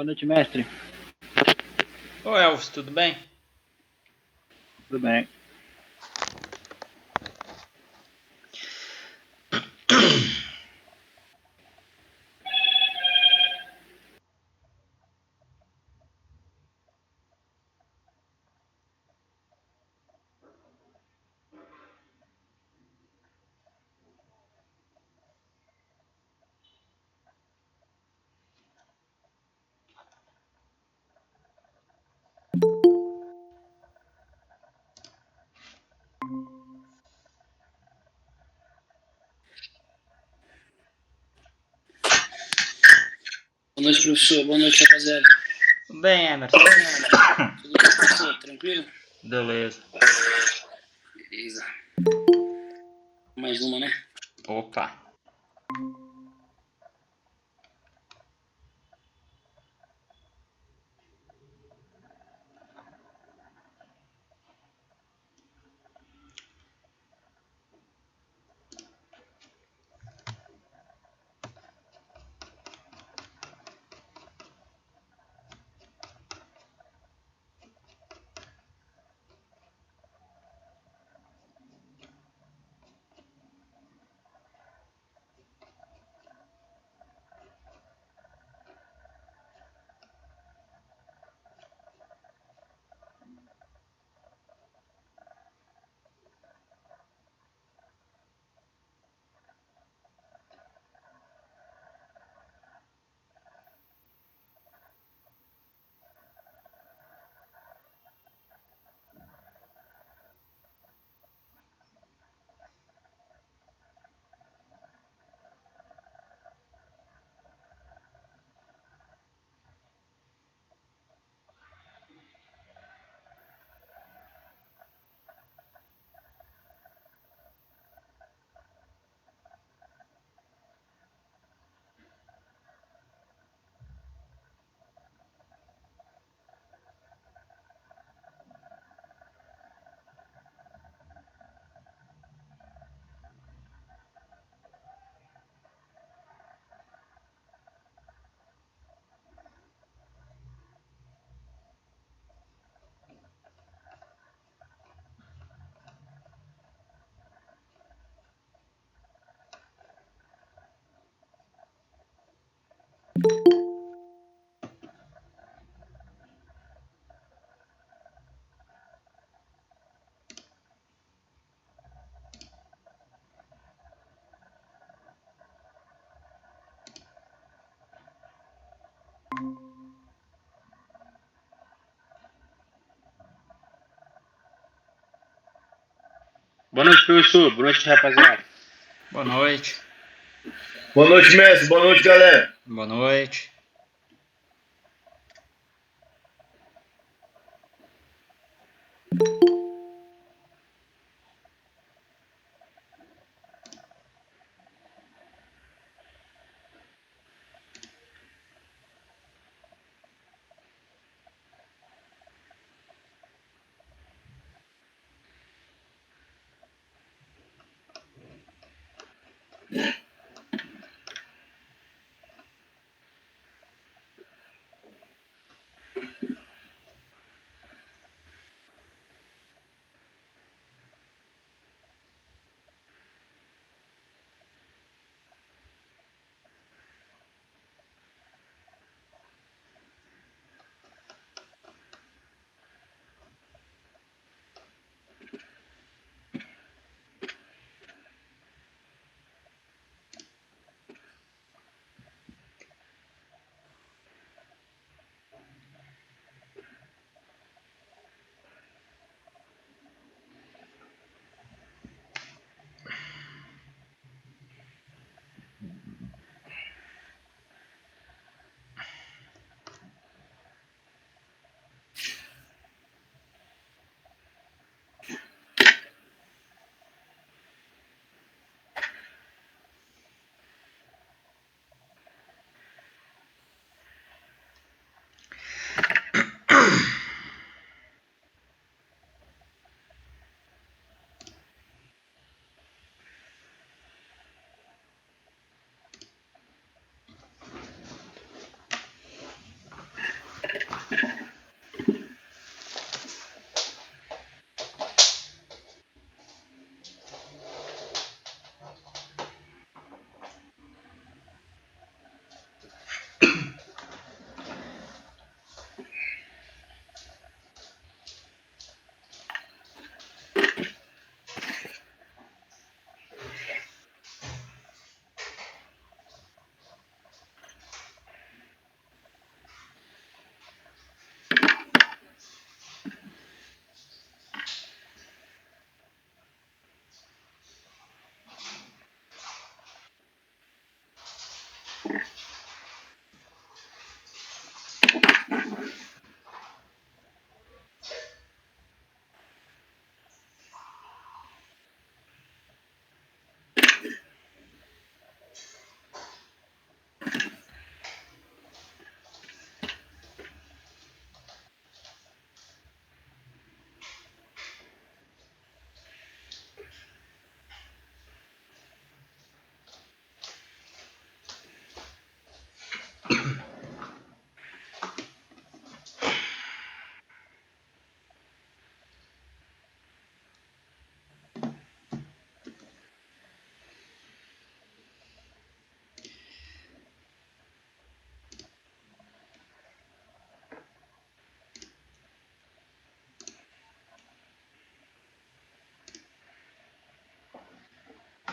Boa noite, mestre. Ô Elvis, tudo bem? Tudo bem. Boa noite, professor. Boa noite, rapaziada. Tudo bem, Emerson? Tudo bem, professor? Tranquilo? Beleza. Beleza. Mais uma, né? Opa. Boa noite, professor. Boa noite, rapaziada. Boa noite. Boa noite, mestre. Boa noite, galera. Boa noite.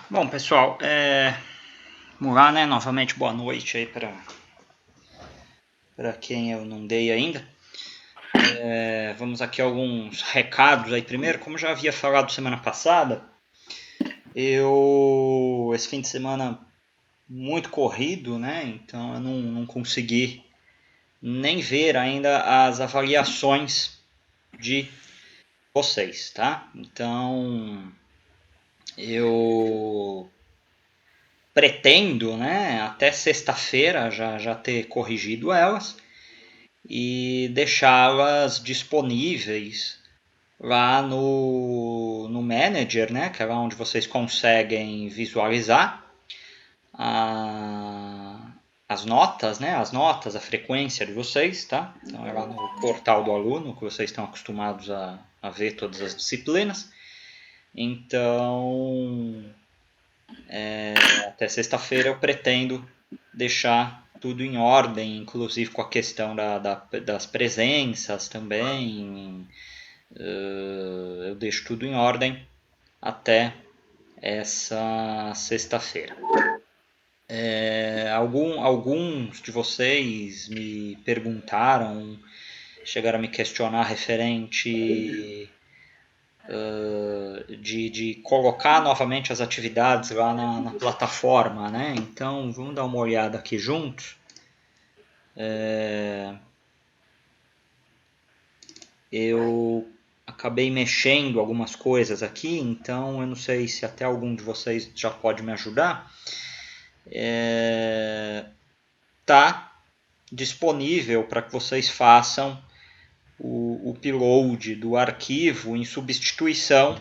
Bom, pessoal, vamos lá, né? Novamente, boa noite aí para quem eu não dei ainda. Vamos aqui a alguns recados aí. Primeiro, como já havia falado semana passada, esse fim de semana muito corrido, né? Então eu não consegui nem ver ainda as avaliações de vocês, tá? Então eu pretendo, né, até sexta-feira já ter corrigido elas e deixá-las disponíveis lá no Manager, né, que é lá onde vocês conseguem visualizar as notas, né, a frequência de vocês, tá? Então é lá no portal do aluno, que vocês estão acostumados a ver todas as disciplinas. Então, até sexta-feira eu pretendo deixar tudo em ordem, inclusive com a questão das presenças também. Eu deixo tudo em ordem até essa sexta-feira. Alguns de vocês me perguntaram, chegaram a me questionar referente de colocar novamente as atividades lá na plataforma, né? Então vamos dar uma olhada aqui juntos. Eu acabei mexendo algumas coisas aqui, então eu não sei se até algum de vocês já pode me ajudar. Tá disponível para que vocês façam o upload do arquivo em substituição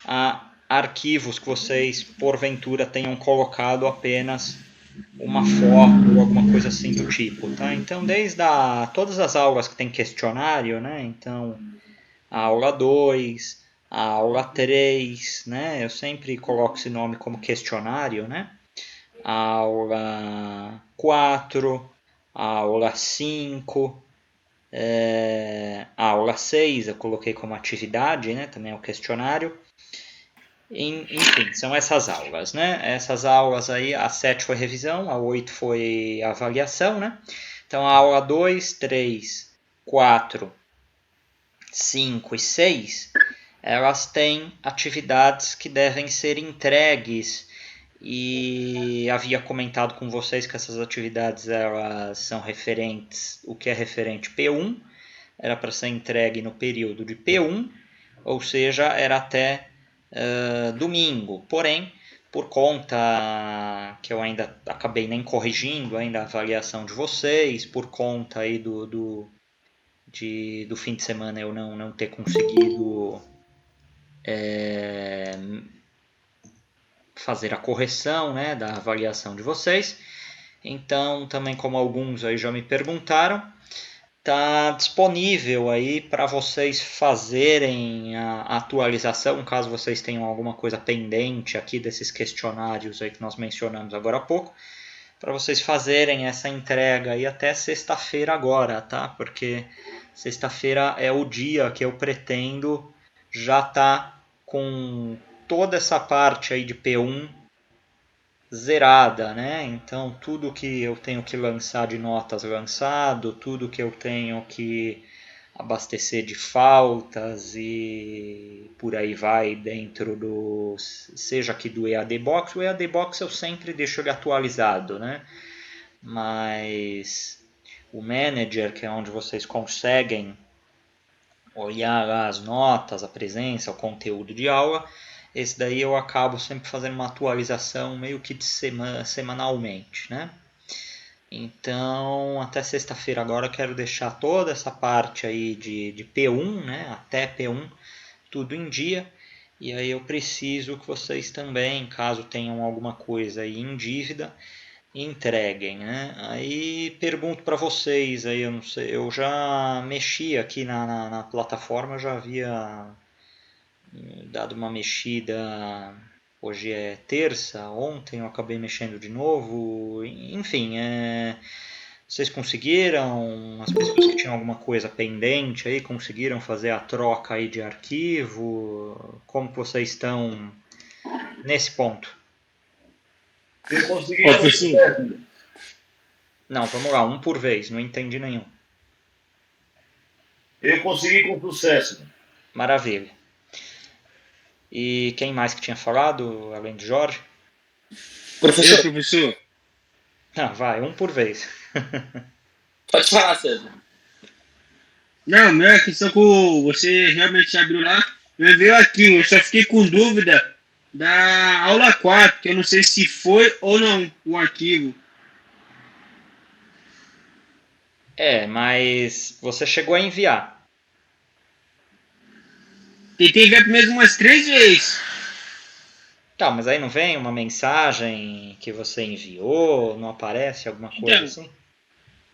a arquivos que vocês porventura tenham colocado apenas uma foto ou alguma coisa assim do tipo, tá? Então, desde todas as aulas que tem questionário, né? Então, a aula 2, a aula 3, né? Eu sempre coloco esse nome como questionário, né? A aula 4, a aula 5, a aula 6 eu coloquei como atividade, né? Também é o questionário. Enfim, são essas aulas, né? Essas aulas aí, a 7 foi revisão, a 8 foi avaliação, né? Então a aula 2, 3, 4, 5 e 6, elas têm atividades que devem ser entregues e havia comentado com vocês que essas atividades elas são referentes, o que é referente P1, era para ser entregue no período de P1, ou seja, era até domingo. Porém, por conta que eu ainda acabei nem corrigindo ainda a avaliação de vocês, por conta aí do fim de semana eu não ter conseguido fazer a correção, né, da avaliação de vocês. Então, também como alguns aí já me perguntaram, está disponível aí para vocês fazerem a atualização, caso vocês tenham alguma coisa pendente aqui desses questionários aí que nós mencionamos agora há pouco, para vocês fazerem essa entrega aí até sexta-feira agora, tá? Porque sexta-feira é o dia que eu pretendo já tá com toda essa parte aí de P1 zerada, né? Então tudo que eu tenho que lançar de notas lançado, tudo que eu tenho que abastecer de faltas e por aí vai dentro do, seja aqui do EAD Box. O EAD Box eu sempre deixo ele atualizado, né? Mas o Manager, que é onde vocês conseguem olhar lá as notas, a presença, o conteúdo de aula, esse daí eu acabo sempre fazendo uma atualização meio que semanalmente, né? Então, até sexta-feira agora eu quero deixar toda essa parte aí de P1, né? Até P1, tudo em dia. E aí eu preciso que vocês também, caso tenham alguma coisa aí em dívida, entreguem, né? Aí pergunto para vocês, aí eu não sei, eu já mexi aqui na plataforma, eu já havia dado uma mexida. Hoje é terça, ontem eu acabei mexendo de novo. Enfim, vocês conseguiram, as pessoas que tinham alguma coisa pendente aí, conseguiram fazer a troca aí de arquivo? Como que vocês estão nesse ponto? Eu consegui Ó, com professor, sucesso. Não, vamos lá, um por vez, não entendi nenhum. Eu consegui com sucesso. Maravilha. E quem mais que tinha falado, além de Jorge? eu, Professor, professor. Ah, vai, um por vez. pode falar, César. Não, minha questão que você realmente abriu lá, me veio aqui, eu só fiquei com dúvida da aula 4, que eu não sei se foi ou não o arquivo. É, mas você chegou a enviar. Tentei ver mesmo umas 3 vezes. Tá, mas aí não vem uma mensagem que você enviou, não aparece alguma coisa Então, assim?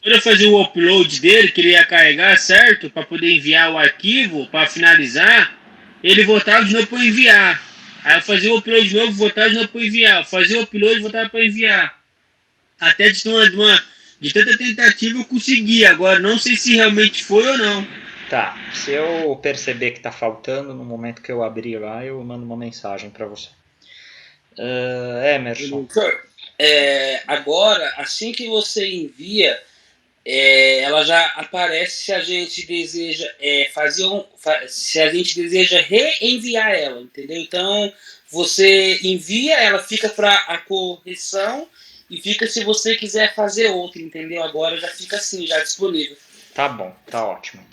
quando eu fazia o upload dele, que ele ia carregar, certo? Para poder enviar o arquivo, para finalizar, ele voltava de novo para enviar. Aí eu fazia o upload de novo, voltava de novo para enviar. Fazia o upload, voltava para enviar. Até de tanta tentativa eu consegui. Agora, não sei se realmente foi ou não. Tá, se eu perceber que tá faltando, no momento que eu abrir lá, eu mando uma mensagem para você. Emerson, Professor, agora, assim que você envia, ela já aparece se a gente deseja se a gente deseja reenviar ela, entendeu? Então você envia, ela fica para a correção e fica se você quiser fazer outra, entendeu? Agora já fica assim, já disponível. tá bom, tá ótimo.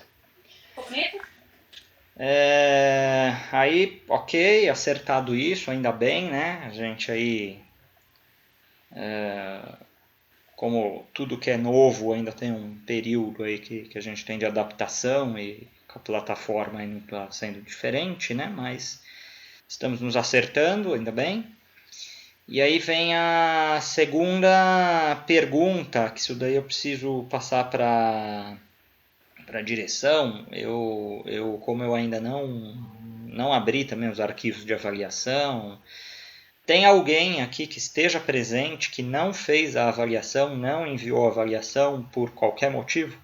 Aí, ok, acertado isso, ainda bem, né? A gente aí, como tudo que é novo, ainda tem um período aí que a gente tem de adaptação e a plataforma ainda está sendo diferente, né? Mas estamos nos acertando, ainda bem. E aí vem a segunda pergunta, que isso daí eu preciso passar para a direção. Como eu ainda não abri também os arquivos de avaliação, tem alguém aqui que esteja presente que não fez a avaliação, não enviou a avaliação por qualquer motivo?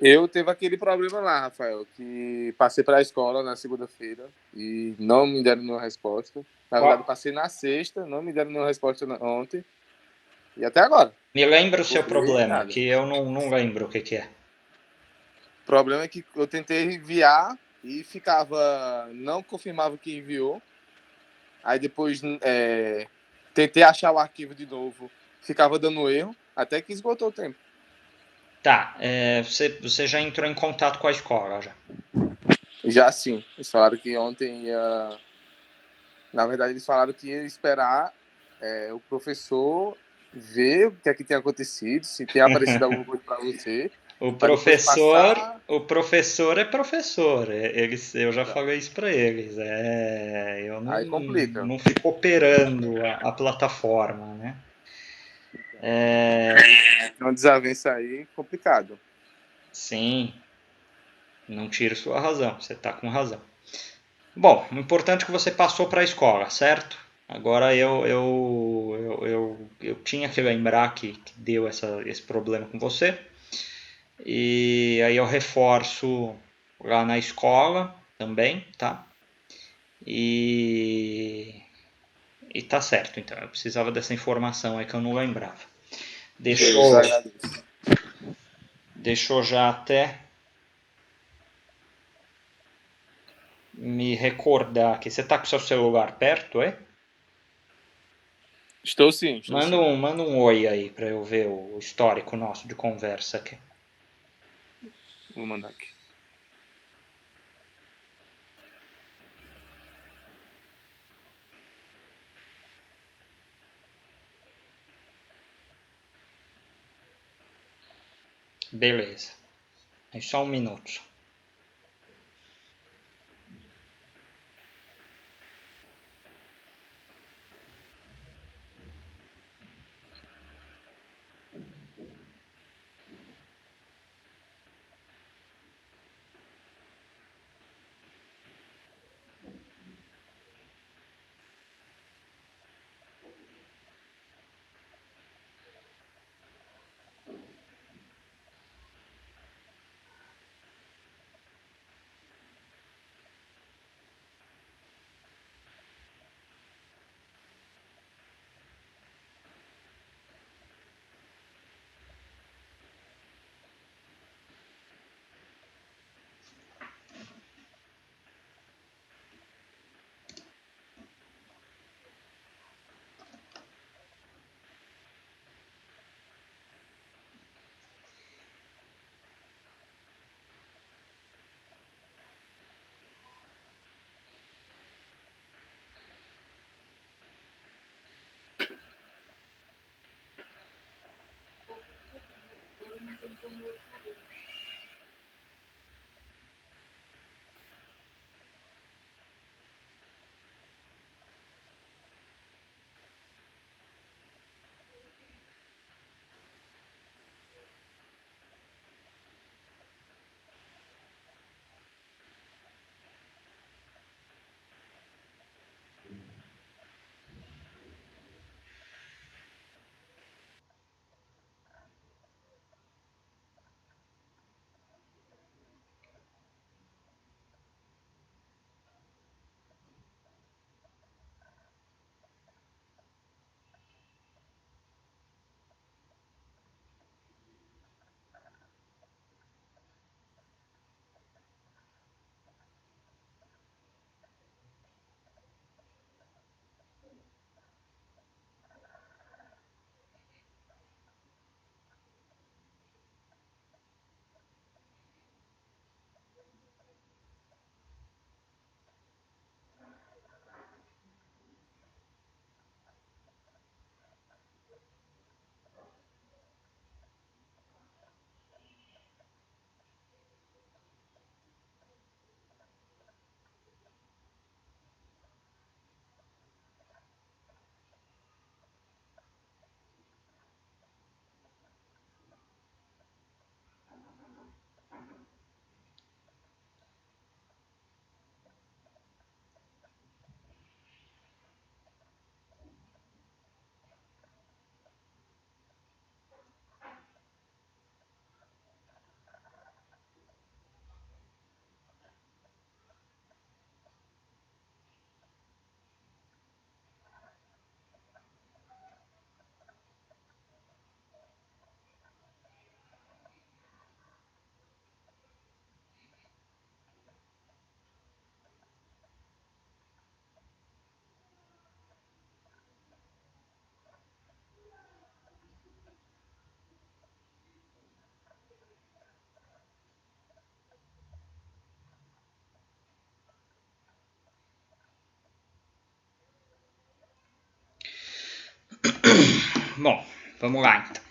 Eu teve aquele problema lá, Rafael, que passei para a escola na segunda-feira e não me deram nenhuma resposta. Na verdade, passei na sexta, não me deram nenhuma resposta ontem e até agora. Me lembra o Por seu ver, problema, nada. que eu não lembro o que é. O problema é que eu tentei enviar e ficava, não confirmava que enviou. Aí depois tentei achar o arquivo de novo, ficava dando erro, até que esgotou o tempo. Tá, você já entrou em contato com a escola já? Já sim, eles falaram que ontem ia. Na verdade, eles falaram que ia esperar o professor ver o que é que tem acontecido, se tem aparecido alguma coisa para você, O para depois professor, passar. o professor é professor. Eu já falei isso para eles. Eu Aí complica. não fico operando a plataforma, né? É uma desavença aí complicado. Sim, não tiro sua razão. Você está com razão. Bom, o importante é que você passou para a escola, certo? Agora eu tinha que lembrar que deu esse problema com você. E aí eu reforço lá na escola também, tá? E tá certo, então. Eu precisava dessa informação aí que eu não lembrava. Deixa eu já até me recordar que você tá com seu celular perto, é? Estou sim, estou sim. Manda um oi aí para eu ver o histórico nosso de conversa aqui. Vou mandar aqui. Beleza. É só um minuto. Bom, vamos lá então.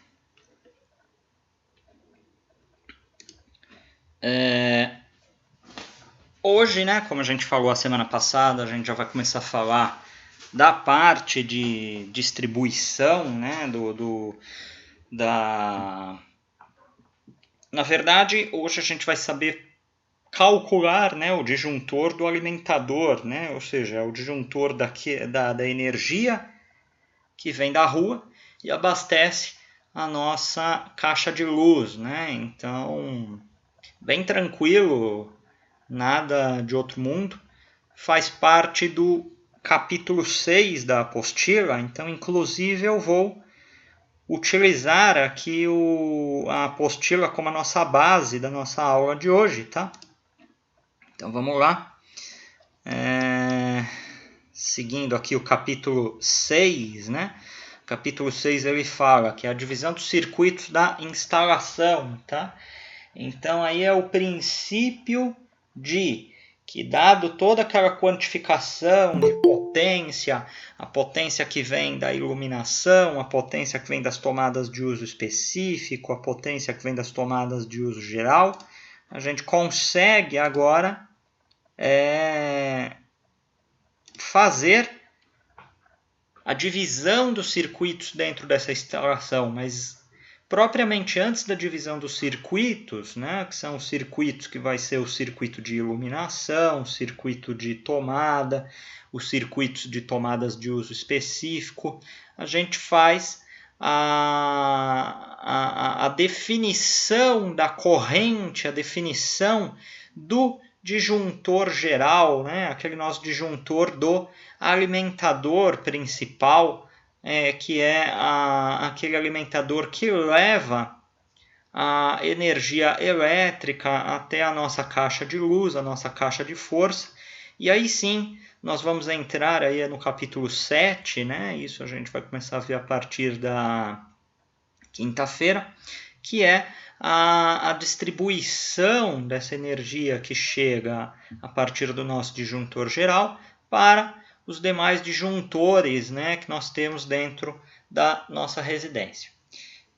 Hoje, né, como a gente falou a semana passada, a gente já vai começar a falar da parte de distribuição, né, Na verdade, hoje a gente vai saber calcular, né, o disjuntor do alimentador, né, ou seja, o disjuntor da energia que vem da rua e abastece a nossa caixa de luz, né? Então, bem tranquilo, nada de outro mundo. Faz parte do capítulo 6 da apostila, então, inclusive, eu vou utilizar aqui a apostila como a nossa base da nossa aula de hoje, tá? Então, vamos lá. Seguindo aqui o capítulo 6, né? O capítulo 6 ele fala que é a divisão dos circuitos da instalação, tá? Então aí é o princípio de que dado toda aquela quantificação de potência, a potência que vem da iluminação, a potência que vem das tomadas de uso específico, a potência que vem das tomadas de uso geral, a gente consegue agora fazer a divisão dos circuitos dentro dessa instalação, mas propriamente antes da divisão dos circuitos, né, que são os circuitos que vai ser o circuito de iluminação, o circuito de tomada, os circuitos de tomadas de uso específico, a gente faz a definição da corrente, a definição do disjuntor geral, né? Aquele nosso disjuntor do alimentador principal, que é aquele alimentador que leva a energia elétrica até a nossa caixa de luz, a nossa caixa de força. E aí sim, nós vamos entrar aí no capítulo 7, né? Isso a gente vai começar a ver a partir da quinta-feira, que é a distribuição dessa energia que chega a partir do nosso disjuntor geral para os demais disjuntores, né, que nós temos dentro da nossa residência.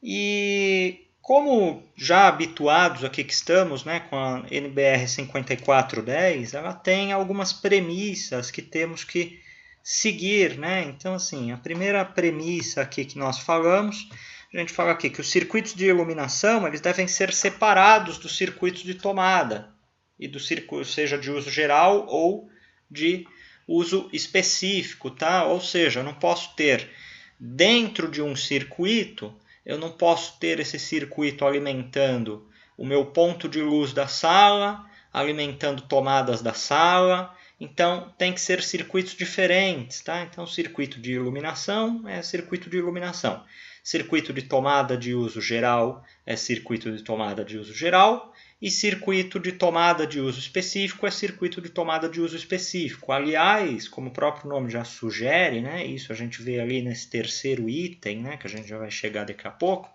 E Como já habituados aqui que estamos, né, com a NBR 5410, ela tem algumas premissas que temos que seguir, né? Então, assim, a primeira premissa aqui que nós falamos, a gente fala aqui que os circuitos de iluminação eles devem ser separados dos circuitos de tomada, e do circuito, seja de uso geral ou de uso específico, tá? Ou seja, eu não posso ter dentro de um circuito, eu não posso ter esse circuito alimentando o meu ponto de luz da sala, alimentando tomadas da sala. Então, tem que ser circuitos diferentes, tá? Então, circuito de iluminação é circuito de iluminação. Circuito de tomada de uso geral é circuito de tomada de uso geral. E circuito de tomada de uso específico é circuito de tomada de uso específico. Aliás, como o próprio nome já sugere, né? Isso a gente vê ali nesse terceiro item, né? Que a gente já vai chegar daqui a pouco.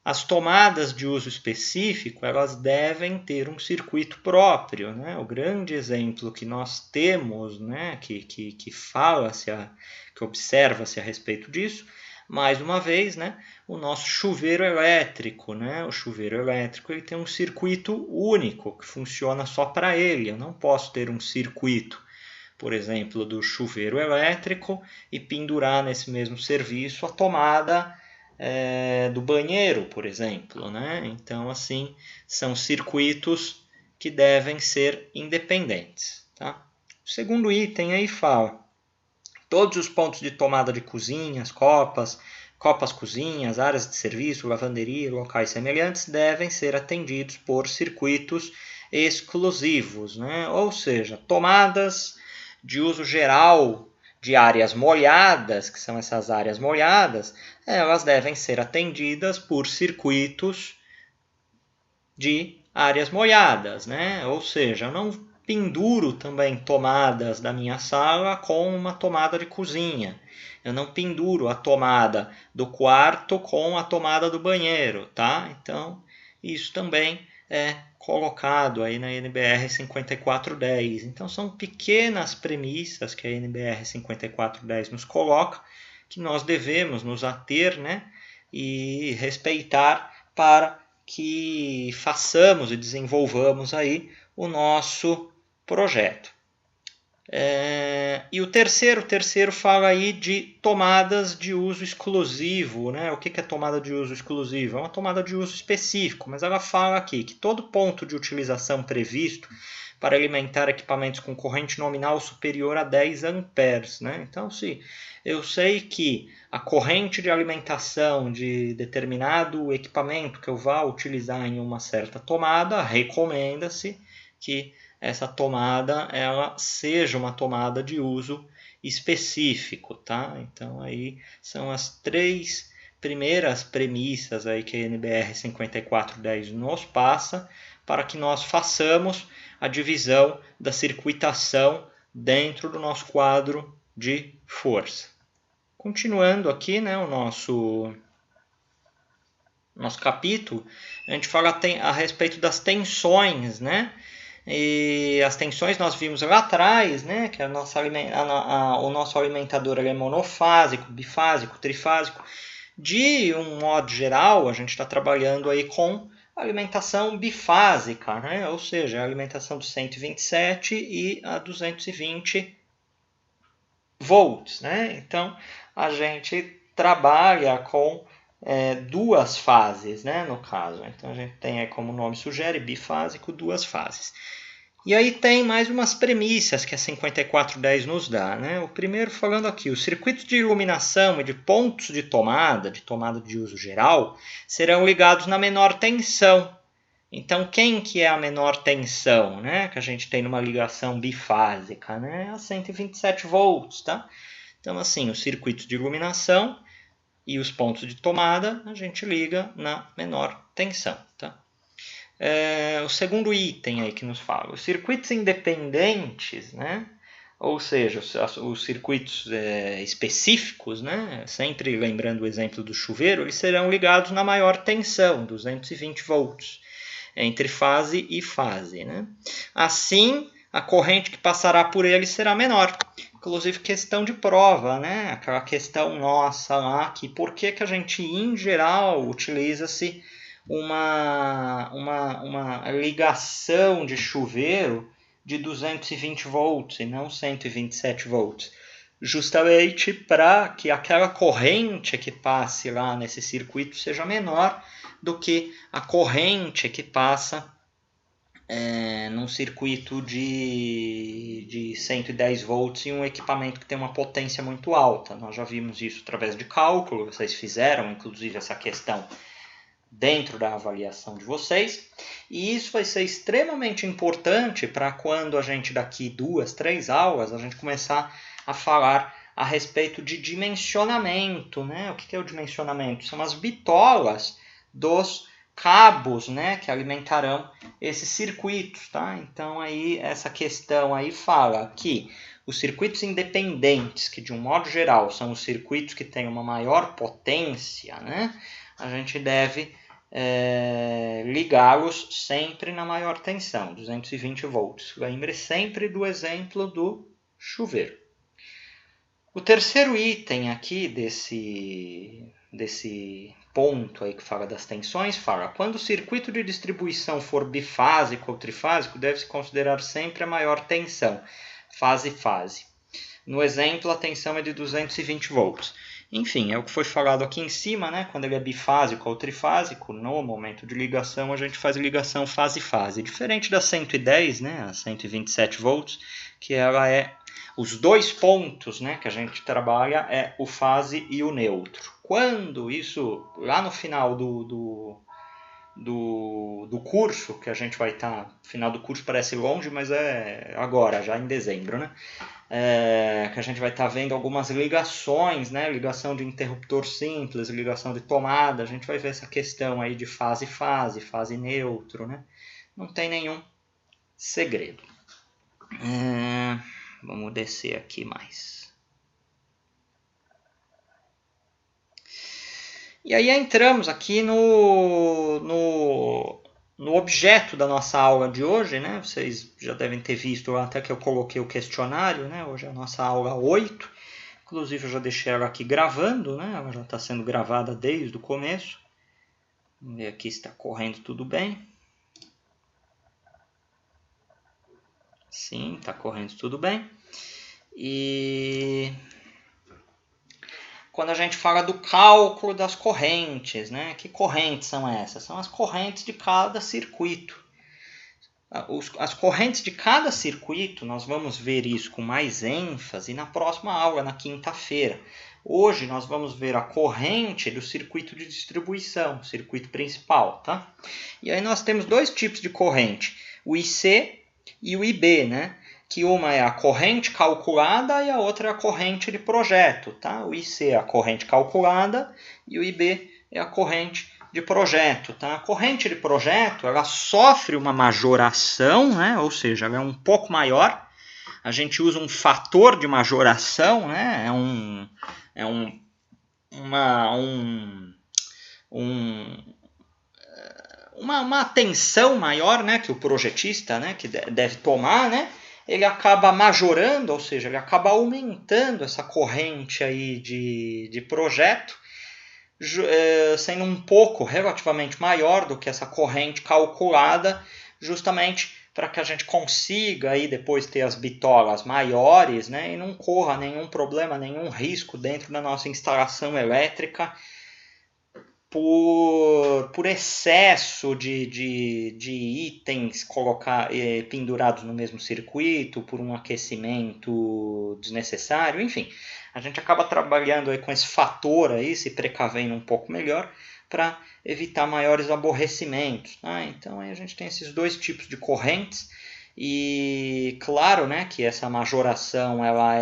As tomadas de uso específico, elas devem ter um circuito próprio, né? O grande exemplo que nós temos, né? que fala-se, que observa-se a respeito disso, mais uma vez, né? O nosso chuveiro elétrico, né? O chuveiro elétrico ele tem um circuito único que funciona só para ele. Eu não posso ter um circuito, por exemplo, do chuveiro elétrico e pendurar nesse mesmo serviço a tomada do banheiro, por exemplo, né? Então, assim, são circuitos que devem ser independentes, tá? O segundo item aí fala: todos os pontos de tomada de cozinhas, copas, cozinhas, áreas de serviço, lavanderia, locais semelhantes devem ser atendidos por circuitos exclusivos, né? Ou seja, tomadas de uso geral de áreas molhadas, que são essas áreas molhadas, elas devem ser atendidas por circuitos de áreas molhadas, né? Ou seja, eu não penduro também tomadas da minha sala com uma tomada de cozinha. Eu não penduro a tomada do quarto com a tomada do banheiro, tá? Então, isso também é colocado aí na NBR 5410. Então, são pequenas premissas que a NBR 5410 nos coloca, que nós devemos nos ater, né? E respeitar para que façamos e desenvolvamos aí o nosso projeto. E o terceiro fala aí de tomadas de uso exclusivo, né? O que é tomada de uso exclusivo? É uma tomada de uso específico, mas ela fala aqui que todo ponto de utilização previsto para alimentar equipamentos com corrente nominal superior a 10 amperes, né? Então, se eu sei que a corrente de alimentação de determinado equipamento que eu vá utilizar em uma certa tomada, recomenda-se que essa tomada ela seja uma tomada de uso específico, tá? Então aí são as 3 primeiras premissas aí que a NBR 5410 nos passa para que nós façamos a divisão da circuitação dentro do nosso quadro de força. Continuando aqui, né, o nosso capítulo, a gente fala a respeito das tensões, né? E as tensões nós vimos lá atrás, né, que o nosso alimentador ele é monofásico, bifásico, trifásico. De um modo geral, a gente está trabalhando aí com alimentação bifásica, né? Ou seja, a alimentação do 127 e a 220 volts, né? Então, a gente trabalha com duas fases, né, no caso. Então, a gente tem, como o nome sugere, bifásico, duas fases. E aí tem mais umas premissas que a 5410 nos dá, né? O primeiro falando aqui, os circuitos de iluminação e de pontos de tomada de uso geral, serão ligados na menor tensão. Então, quem que é a menor tensão, né? Que a gente tem numa ligação bifásica, né? A 127 volts, tá? Então, assim, os circuitos de iluminação e os pontos de tomada a gente liga na menor tensão, tá? O segundo item aí que nos fala, os circuitos independentes, né? Ou seja, os circuitos específicos, né? Sempre lembrando o exemplo do chuveiro, eles serão ligados na maior tensão, 220 volts, entre fase e fase, né? Assim, a corrente que passará por ele será menor. Inclusive questão de prova, né? Aquela questão nossa lá, que por que a gente, em geral, utiliza-se uma ligação de chuveiro de 220 volts e não 127 volts. Justamente para que aquela corrente que passe lá nesse circuito seja menor do que a corrente que passa num circuito de 110 volts em um equipamento que tem uma potência muito alta. Nós já vimos isso através de cálculo, vocês fizeram inclusive essa questão dentro da avaliação de vocês, e isso vai ser extremamente importante para quando a gente daqui 2, 3 aulas a gente começar a falar a respeito de dimensionamento, né? O que é o dimensionamento? São as bitolas dos cabos, né, que alimentarão esses circuitos, tá? Então aí essa questão aí fala que os circuitos independentes, que de um modo geral são os circuitos que têm uma maior potência, né, a gente deve ligá-los sempre na maior tensão, 220 volts. Lembre sempre do exemplo do chuveiro. O terceiro item aqui desse ponto aí que fala das tensões, fala: quando o circuito de distribuição for bifásico ou trifásico, deve-se considerar sempre a maior tensão, fase-fase. No exemplo, a tensão é de 220 volts. Enfim, é o que foi falado aqui em cima, né? Quando ele é bifásico ou trifásico, no momento de ligação a gente faz ligação fase-fase. Diferente da 110, né? A 127 volts, que ela é os dois pontos, né, que a gente trabalha é o fase e o neutro. Quando isso, lá no final do curso, que a gente vai estar... final do curso parece longe, mas é agora, já em dezembro, né? Que a gente vai estar vendo algumas ligações, né? Ligação de interruptor simples, ligação de tomada. A gente vai ver essa questão aí de fase-fase, fase neutro, né? Não tem nenhum segredo. Vamos descer aqui mais. E aí entramos aqui no objeto da nossa aula de hoje, né? Vocês já devem ter visto até que eu coloquei o questionário, né? Hoje é a nossa aula 8. Inclusive eu já deixei ela aqui gravando, né? Ela já está sendo gravada desde o começo. Vamos ver aqui se está correndo tudo bem. Sim, está correndo tudo bem. E quando a gente fala do cálculo das correntes, né? Que correntes são essas? São as correntes de cada circuito. As correntes de cada circuito, nós vamos ver isso com mais ênfase na próxima aula, na quinta-feira. Hoje nós vamos ver a corrente do circuito de distribuição, circuito principal, tá? E aí nós temos dois tipos de corrente, o IC e o IB, né? Que uma é a corrente calculada e a outra é a corrente de projeto, tá? O IC é a corrente calculada e o IB é a corrente de projeto, tá? A corrente de projeto, ela sofre uma majoração, né? Ou seja, ela é um pouco maior. A gente usa um fator de majoração, né? Uma tensão maior, né, que o projetista, né, que deve tomar, né, ele acaba majorando, ou seja, ele acaba aumentando essa corrente aí de projeto, sendo um pouco relativamente maior do que essa corrente calculada, justamente para que a gente consiga aí depois ter as bitolas maiores, né, e não corra nenhum problema, nenhum risco dentro da nossa instalação elétrica por excesso de itens pendurados no mesmo circuito, por um aquecimento desnecessário, enfim. A gente acaba trabalhando aí com esse fator, aí, se precavendo um pouco melhor, para evitar maiores aborrecimentos. Tá? Então aí a gente tem esses dois tipos de correntes, e claro, né, que essa majoração ela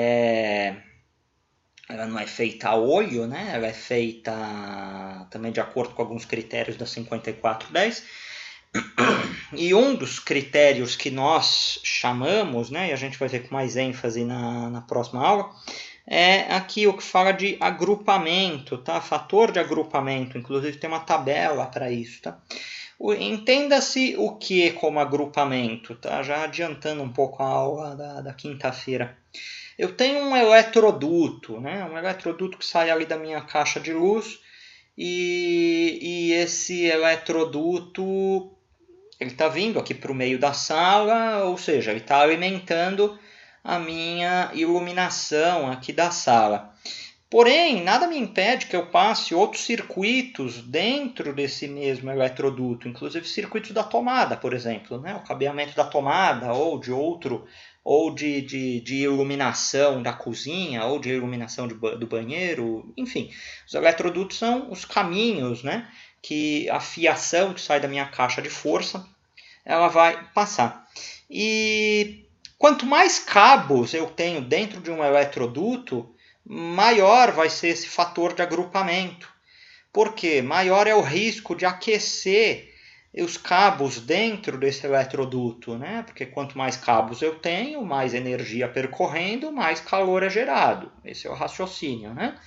não é feita a olho, né? Ela é feita também de acordo com alguns critérios da 5410. E um dos critérios que nós chamamos, né, e a gente vai ver com mais ênfase na próxima aula, é aqui o que fala de agrupamento, tá? Fator de agrupamento, inclusive tem uma tabela para isso, tá? Entenda-se o que como agrupamento, tá? Já adiantando um pouco a aula da quinta-feira. Eu tenho um eletroduto, né? Um eletroduto que sai ali da minha caixa de luz e esse eletroduto ele está vindo aqui para o meio da sala, ou seja, ele está alimentando a minha iluminação aqui da sala. Porém, nada me impede que eu passe outros circuitos dentro desse mesmo eletroduto, inclusive circuitos da tomada, por exemplo, né? O cabeamento da tomada ou de outro, ou de iluminação da cozinha, ou de iluminação do banheiro, enfim. Os eletrodutos são os caminhos, né? Que a fiação que sai da minha caixa de força, ela vai passar. E quanto mais cabos eu tenho dentro de um eletroduto, maior vai ser esse fator de agrupamento. Porque maior é o risco de aquecer os cabos dentro desse eletroduto, né? Porque quanto mais cabos eu tenho, mais energia percorrendo, mais calor é gerado. Esse é o raciocínio, né?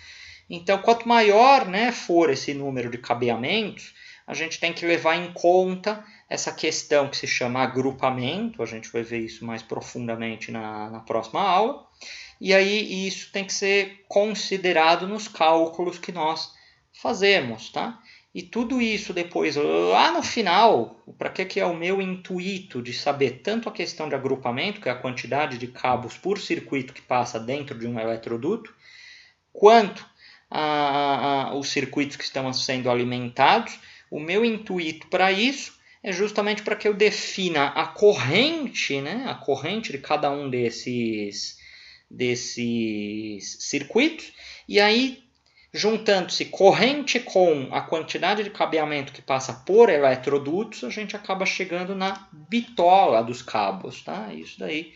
Então, quanto maior, né, for esse número de cabeamentos, a gente tem que levar em conta essa questão que se chama agrupamento. A gente vai ver isso mais profundamente na próxima aula. E aí isso tem que ser considerado nos cálculos que nós fazemos, tá? E tudo isso depois, lá no final, para que é o meu intuito de saber tanto a questão de agrupamento, que é a quantidade de cabos por circuito que passa dentro de um eletroduto, quanto os circuitos que estão sendo alimentados. O meu intuito para isso é justamente para que eu defina a corrente, né? A corrente de cada um desses circuitos, e aí, juntando-se corrente com a quantidade de cabeamento que passa por eletrodutos, a gente acaba chegando na bitola dos cabos, tá? Isso daí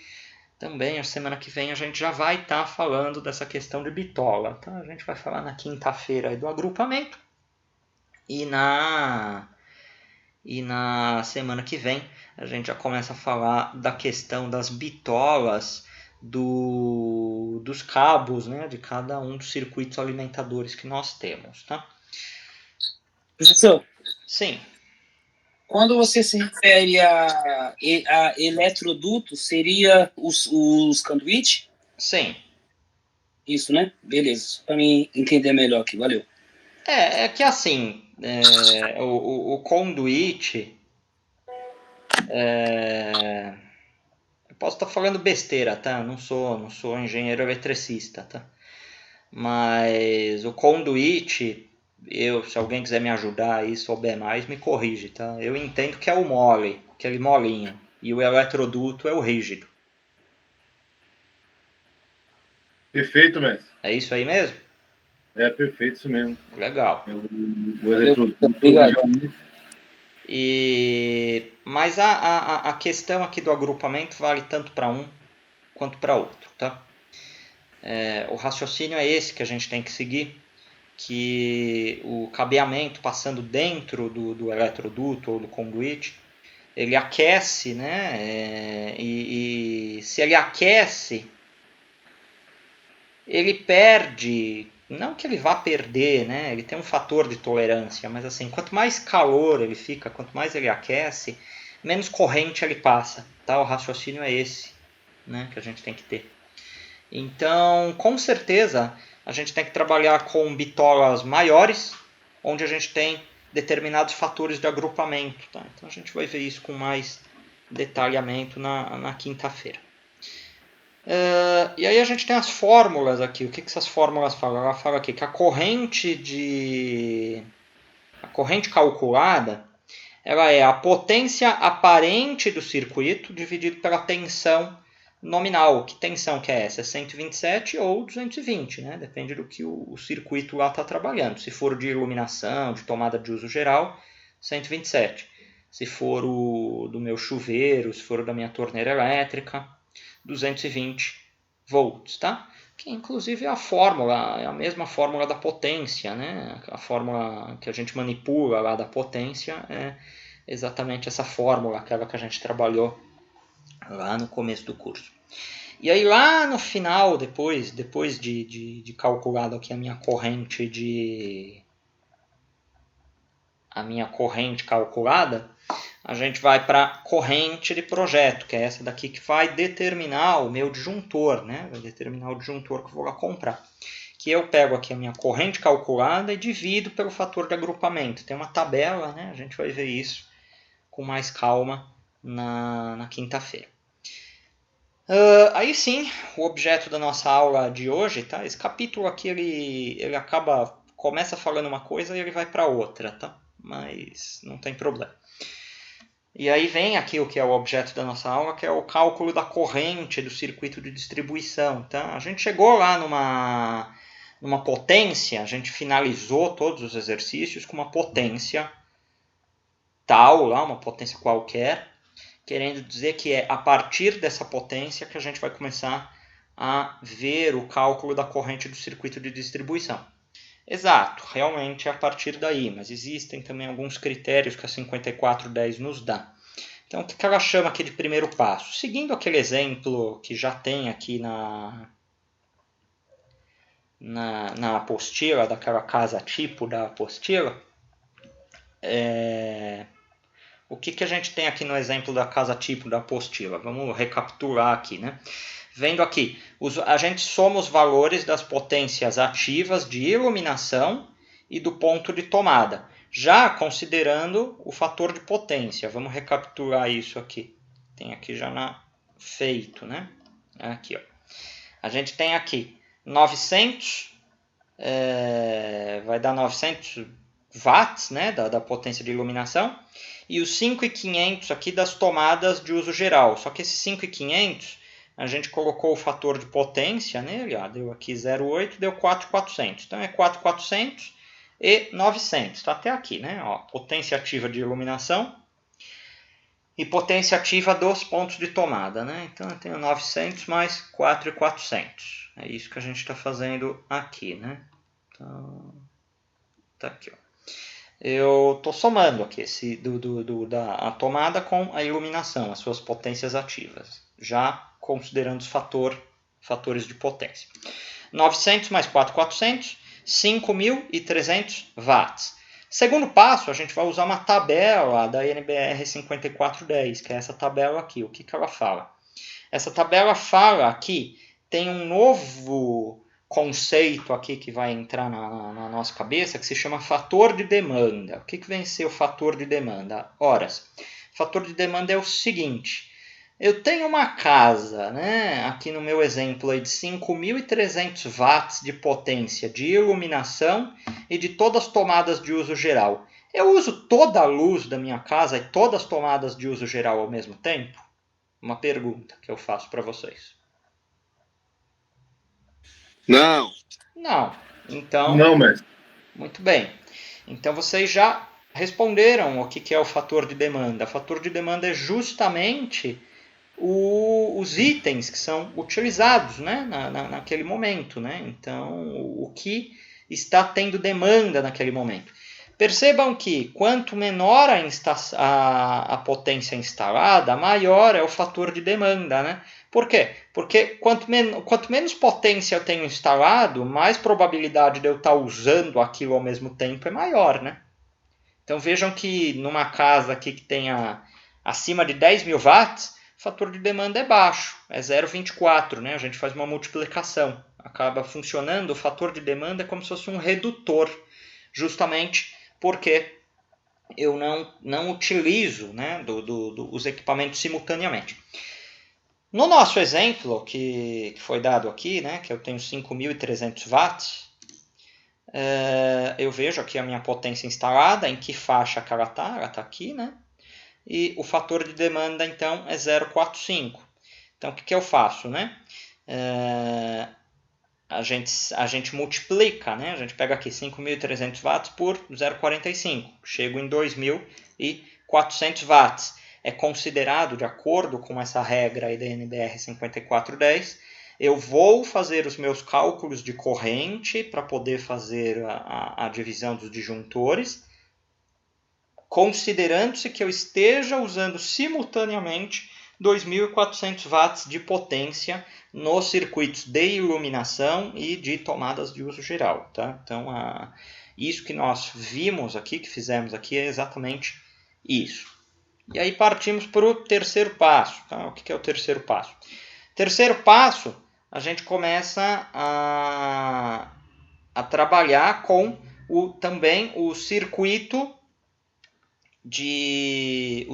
também, a semana que vem, a gente já vai estar falando dessa questão de bitola, tá? A gente vai falar na quinta-feira do agrupamento, e na semana que vem a gente já começa a falar da questão das bitolas dos cabos, né, de cada um dos circuitos alimentadores que nós temos, tá? Professor, Sim. quando você se refere a eletroduto, seria os conduíte? Sim. Isso, né? Beleza. Para mim entender melhor aqui. Valeu. É que assim, o conduíte, eu posso estar falando besteira, tá? Não sou engenheiro eletricista, tá? Mas o conduíte, se alguém quiser me ajudar aí, souber mais, me corrige, tá? Eu entendo que é o mole, aquele molinho, e o eletroduto é o rígido. Perfeito, mestre. É isso aí mesmo? É perfeito isso mesmo. Legal. O eletroduto. Obrigado. Mas a questão aqui do agrupamento vale tanto para um quanto para outro, tá? O raciocínio é esse que a gente tem que seguir, que o cabeamento passando dentro do eletroduto ou do conduíte, ele aquece, né? E se ele aquece, ele perde, não que ele vá perder, né? Ele tem um fator de tolerância, mas assim, quanto mais calor ele fica, quanto mais ele aquece, menos corrente ele passa, tá? O raciocínio é esse, né? Que a gente tem que ter. Então, com certeza, a gente tem que trabalhar com bitolas maiores, onde a gente tem determinados fatores de agrupamento, tá? Então a gente vai ver isso com mais detalhamento na quinta-feira. E aí a gente tem as fórmulas aqui. O que essas fórmulas falam? Ela fala aqui que a corrente calculada, ela é a potência aparente do circuito dividido pela tensão nominal. Que tensão que é essa? É 127 ou 220, né? Depende do que o circuito lá está trabalhando. Se for de iluminação, de tomada de uso geral, 127. Se for o do meu chuveiro, se for o da minha torneira elétrica, 220 volts, tá? Que inclusive é a mesma fórmula da potência, né? A fórmula que a gente manipula lá da potência é exatamente essa fórmula, aquela que a gente trabalhou lá no começo do curso. E aí lá no final, depois de calculado aqui a minha corrente calculada, a gente vai para a corrente de projeto, que é essa daqui que vai determinar o meu disjuntor, né? Vai determinar o disjuntor que eu vou lá comprar. Que que eu pego aqui a minha corrente calculada e divido pelo fator de agrupamento. Tem uma tabela, né? A gente vai ver isso com mais calma na quinta-feira. Aí sim, o objeto da nossa aula de hoje, tá? Esse capítulo aqui, ele começa falando uma coisa e ele vai para outra, tá? Mas não tem problema. E aí vem aqui o que é o objeto da nossa aula, que é o cálculo da corrente do circuito de distribuição, tá? A gente chegou lá numa potência, a gente finalizou todos os exercícios com uma potência tal, lá, uma potência qualquer, querendo dizer que é a partir dessa potência que a gente vai começar a ver o cálculo da corrente do circuito de distribuição. Exato, realmente é a partir daí, mas existem também alguns critérios que a 5410 nos dá. Então, o que ela chama aqui de primeiro passo? Seguindo aquele exemplo que já tem aqui na apostila, daquela casa tipo da apostila, o que a gente tem aqui no exemplo da casa tipo da apostila? Vamos recapitular aqui, né? Vendo aqui, a gente soma os valores das potências ativas de iluminação e do ponto de tomada, já considerando o fator de potência. Vamos recapitular isso aqui. Tem aqui já feito, né? Aqui, ó. A gente tem aqui 900, vai dar 900 watts, né, da potência de iluminação, e os 5.500 aqui das tomadas de uso geral. Só que esses 5.500... a gente colocou o fator de potência nele, ó, deu aqui 0,8, deu 4.400. Então é 4.400 e 900. Está até aqui, né? Ó, potência ativa de iluminação e potência ativa dos pontos de tomada, né? Então eu tenho 900 mais 4.400. É isso que a gente está fazendo aqui, né? Então, tá aqui, ó. Eu estou somando aqui a tomada com a iluminação, as suas potências ativas, já considerando os fatores de potência. 900 mais 4.400, 5.300 watts. Segundo passo, a gente vai usar uma tabela da NBR 5410, que é essa tabela aqui. O que ela fala? Essa tabela fala aqui, tem um novo conceito aqui que vai entrar na nossa cabeça, que se chama fator de demanda. O que vem a ser o fator de demanda? Horas. O fator de demanda é o seguinte: eu tenho uma casa, né, aqui no meu exemplo aí, de 5.300 watts de potência de iluminação e de todas as tomadas de uso geral. Eu uso toda a luz da minha casa e todas as tomadas de uso geral ao mesmo tempo? Uma pergunta que eu faço para vocês. Não. Não. Então, Não, mestre. Muito bem. Então vocês já responderam o que é o fator de demanda. O fator de demanda é justamente os itens que são utilizados, né, naquele momento, né? Então, o que está tendo demanda naquele momento. Percebam que quanto menor a potência instalada, maior é o fator de demanda, né? Por quê? Porque quanto menos potência eu tenho instalado, mais probabilidade de eu estar usando aquilo ao mesmo tempo é maior, né? Então vejam que numa casa aqui que tenha acima de 10.000 watts, o fator de demanda é baixo, é 0,24, né? A gente faz uma multiplicação, acaba funcionando, o fator de demanda é como se fosse um redutor, justamente porque eu não utilizo, né, os equipamentos simultaneamente. No nosso exemplo, que foi dado aqui, né, que eu tenho 5.300 watts, eu vejo aqui a minha potência instalada, em que faixa que ela está aqui, né? E o fator de demanda, então, é 0,45. Então, o que eu faço, né? A gente multiplica, né? A gente pega aqui 5.300 watts por 0,45. Chego em 2.400 watts. É considerado, de acordo com essa regra aí da NBR 5410, eu vou fazer os meus cálculos de corrente para poder fazer a divisão dos disjuntores, considerando-se que eu esteja usando simultaneamente 2.400 watts de potência nos circuitos de iluminação e de tomadas de uso geral. Tá? Então, isso que nós vimos aqui, que fizemos aqui, é exatamente isso. E aí partimos para o terceiro passo. Tá? O que é o terceiro passo? Terceiro passo, a gente começa a a trabalhar com também os circuitos de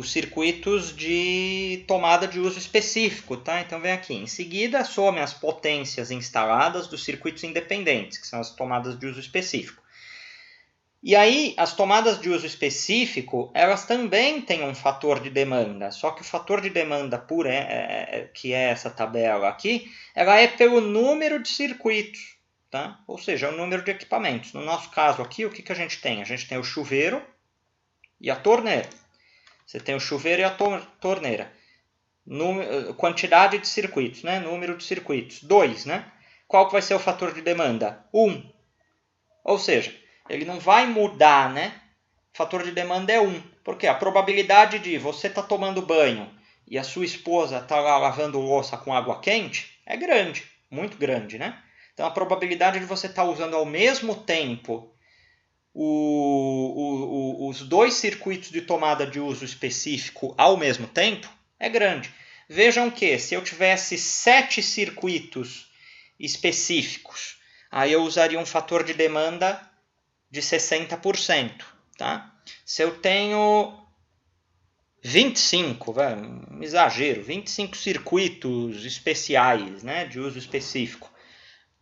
tomada de uso específico, tá? Então vem aqui. Em seguida, some as potências instaladas dos circuitos independentes, que são as tomadas de uso específico. E aí, as tomadas de uso específico, elas também têm um fator de demanda, só que o fator de demanda que é essa tabela aqui, ela é pelo número de circuitos, tá? Ou seja, o número de equipamentos. No nosso caso aqui, o que a gente tem? A gente tem o chuveiro e a torneira. Você tem o chuveiro e a torneira. Quantidade de circuitos, né? Número de circuitos, 2, né? Qual que vai ser o fator de demanda? 1. Ou seja, ele não vai mudar, né? O fator de demanda é 1. Porque a probabilidade de você estar tomando banho e a sua esposa estar lá lavando louça com água quente é grande, muito grande, né? Então a probabilidade de você estar usando ao mesmo tempo os 2 circuitos de tomada de uso específico ao mesmo tempo é grande. Vejam que se eu tivesse 7 circuitos específicos, aí eu usaria um fator de demanda de 60%. Tá? Se eu tenho 25, exagero, 25 circuitos especiais, né, de uso específico,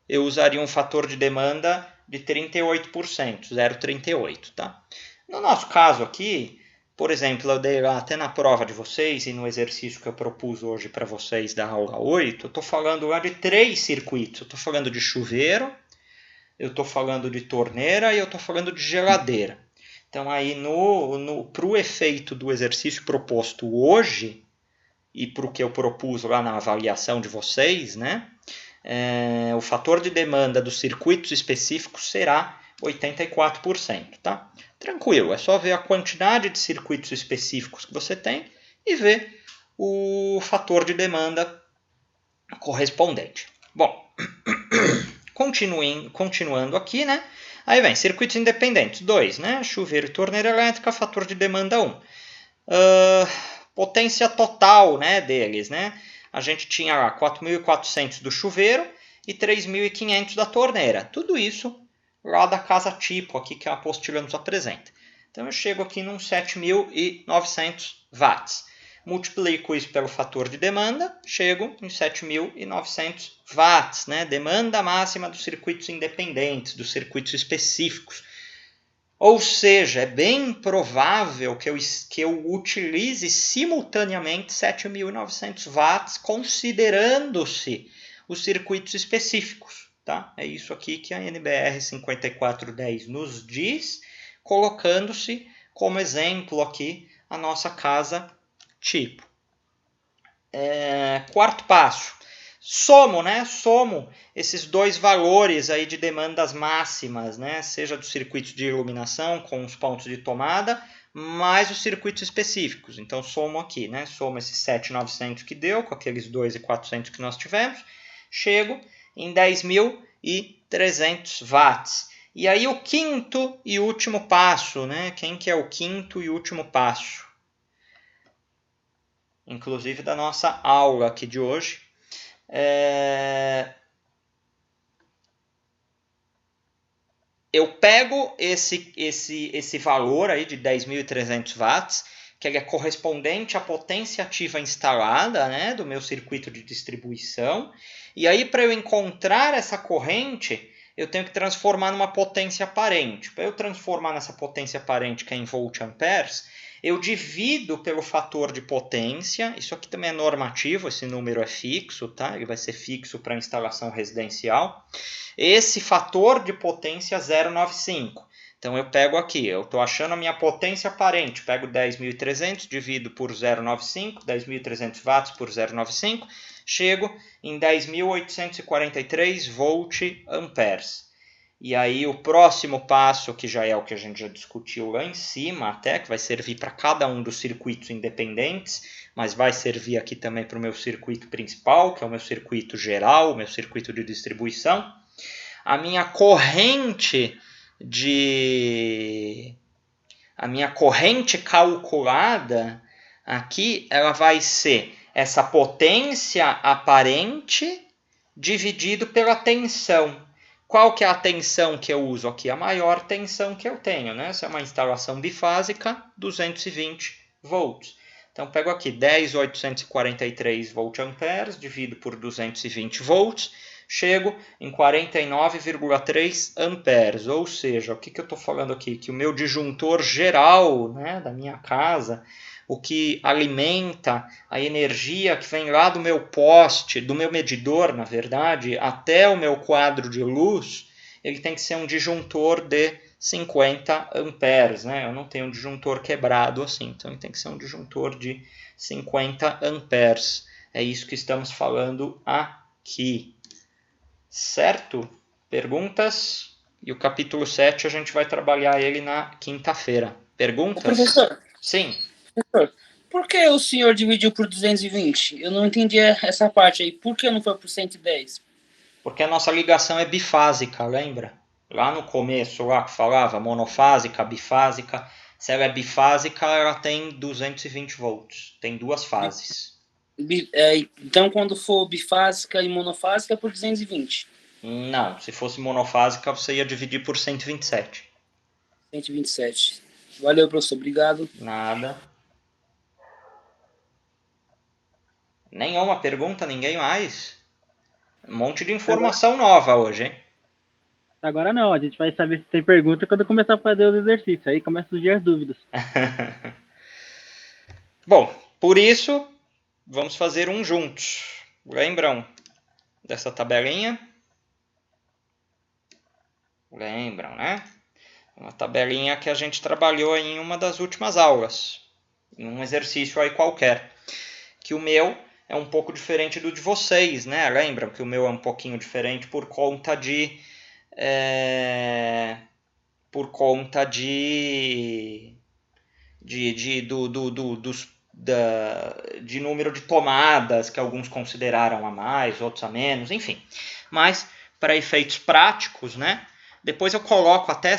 eu usaria um fator de demanda de 38%, 0,38. Tá? No nosso caso aqui, por exemplo, eu dei lá até na prova de vocês e no exercício que eu propus hoje para vocês da aula 8, eu estou falando lá de 3 circuitos. Eu estou falando de chuveiro, eu estou falando de torneira e eu estou falando de geladeira. Então, aí para o efeito do exercício proposto hoje e para o que eu propus lá na avaliação de vocês, né, o fator de demanda dos circuitos específicos será 84%. Tá? Tranquilo, é só ver a quantidade de circuitos específicos que você tem e ver o fator de demanda correspondente. Bom, continuando aqui, né? Aí vem circuitos independentes, 2, né? Chuveiro e torneira elétrica, fator de demanda 1. Potência total, né, deles, né? A gente tinha lá 4.400 do chuveiro e 3.500 da torneira. Tudo isso lá da casa tipo aqui que a apostila nos apresenta. Então eu chego aqui num 7.900 watts. Multiplico isso pelo fator de demanda, chego em 7.900 watts, né? Demanda máxima dos circuitos independentes, dos circuitos específicos. Ou seja, é bem provável que eu utilize simultaneamente 7.900 watts, considerando-se os circuitos específicos. Tá? É isso aqui que a NBR 5410 nos diz, colocando-se como exemplo aqui a nossa casa tipo. Quarto passo. Somo esses 2 valores aí de demandas máximas, né? Seja dos circuitos de iluminação com os pontos de tomada, mais os circuitos específicos. Então, somo aqui, né? Somo esses 7.900 que deu, com aqueles 2.400 que nós tivemos. Chego em 10.300 watts. E aí o quinto e último passo, né? Quem que é o quinto e último passo? Inclusive da nossa aula aqui de hoje. Eu pego esse valor aí de 10.300 watts, que ele é correspondente à potência ativa instalada, né, do meu circuito de distribuição. E aí, para eu encontrar essa corrente, eu tenho que transformar numa potência aparente. Para eu transformar nessa potência aparente, que é em volt-amperes, eu divido pelo fator de potência. Isso aqui também é normativo, esse número é fixo, tá? Ele vai ser fixo para instalação residencial. Esse fator de potência 0,95. Então eu pego aqui, eu estou achando a minha potência aparente, pego 10.300, divido por 0,95, 10.300 watts por 0,95, chego em 10.843 volt-amperes. E aí o próximo passo, que já é o que a gente já discutiu lá em cima até, que vai servir para cada um dos circuitos independentes, mas vai servir aqui também para o meu circuito principal, que é o meu circuito geral, o meu circuito de distribuição. A minha corrente calculada aqui, ela vai ser essa potência aparente dividido pela tensão. qual que é a tensão que eu uso aqui? A maior tensão que eu tenho, né? Essa é uma instalação bifásica, 220 volts. Então, pego aqui 10.843 volt-amperes, divido por 220 volts, chego em 49,3 amperes. Ou seja, o que eu estou falando aqui? Que o meu disjuntor geral, né, da minha casa, o que alimenta a energia que vem lá do meu poste, do meu medidor, na verdade, até o meu quadro de luz, ele tem que ser um disjuntor de 50 amperes, né? Eu não tenho um disjuntor quebrado assim, então ele tem que ser um disjuntor de 50 amperes. É isso que estamos falando aqui. Certo? Perguntas? E o capítulo 7 a gente vai trabalhar ele na quinta-feira. Perguntas? Professor, Sim. por que o senhor dividiu por 220? Eu não entendi essa parte aí. Por que não foi por 110? Porque a nossa ligação é bifásica, lembra? Lá no começo, lá que falava monofásica, bifásica. Se ela é bifásica, ela tem 220 volts. Tem duas fases. Então, quando for bifásica e monofásica, é por 220. Não, se fosse monofásica, você ia dividir por 127. 127. Valeu, professor. Obrigado. Nada. Nenhuma pergunta, ninguém mais? Um monte de informação nova hoje, hein? Agora não, a gente vai saber se tem pergunta quando começar a fazer os exercícios. Aí começa a surgir as dúvidas. Bom, por isso, vamos fazer um juntos. Lembram dessa tabelinha? Lembram, né? Uma tabelinha que a gente trabalhou em uma das últimas aulas. Em um exercício aí qualquer. Que o meu é um pouco diferente do de vocês, né? Lembram que o meu é um pouquinho diferente por conta de de número de tomadas que alguns consideraram a mais, outros a menos, enfim. Mas para efeitos práticos, né? Depois eu coloco até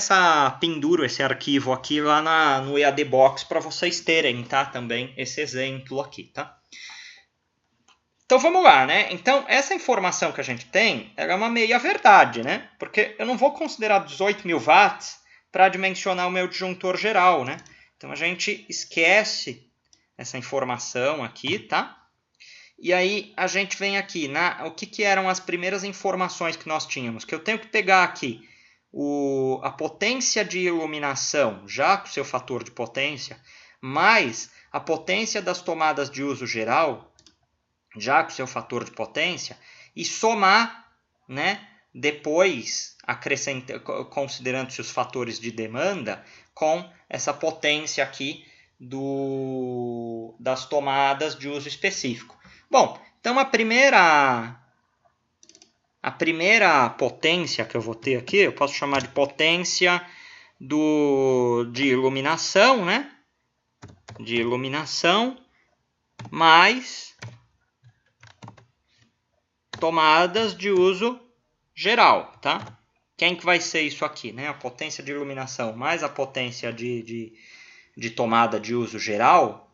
penduro esse arquivo aqui lá no EAD Box para vocês terem, tá? Também esse exemplo aqui, tá? Então vamos lá, né? Então essa informação que a gente tem, ela é uma meia verdade, né? Porque eu não vou considerar 18.000 watts para dimensionar o meu disjuntor geral, né? Então a gente esquece essa informação aqui, tá? E aí a gente vem aqui, o que eram as primeiras informações que nós tínhamos? Que eu tenho que pegar aqui a potência de iluminação, já com o seu fator de potência, mais a potência das tomadas de uso geral, já com o seu fator de potência, e somar, né, depois, considerando-se os fatores de demanda, com essa potência aqui das tomadas de uso específico. Bom, então a primeira potência que eu vou ter aqui, eu posso chamar de potência de iluminação, né? De iluminação mais tomadas de uso geral, tá? Quem que vai ser isso aqui, né? A potência de iluminação mais a potência de tomada de uso geral,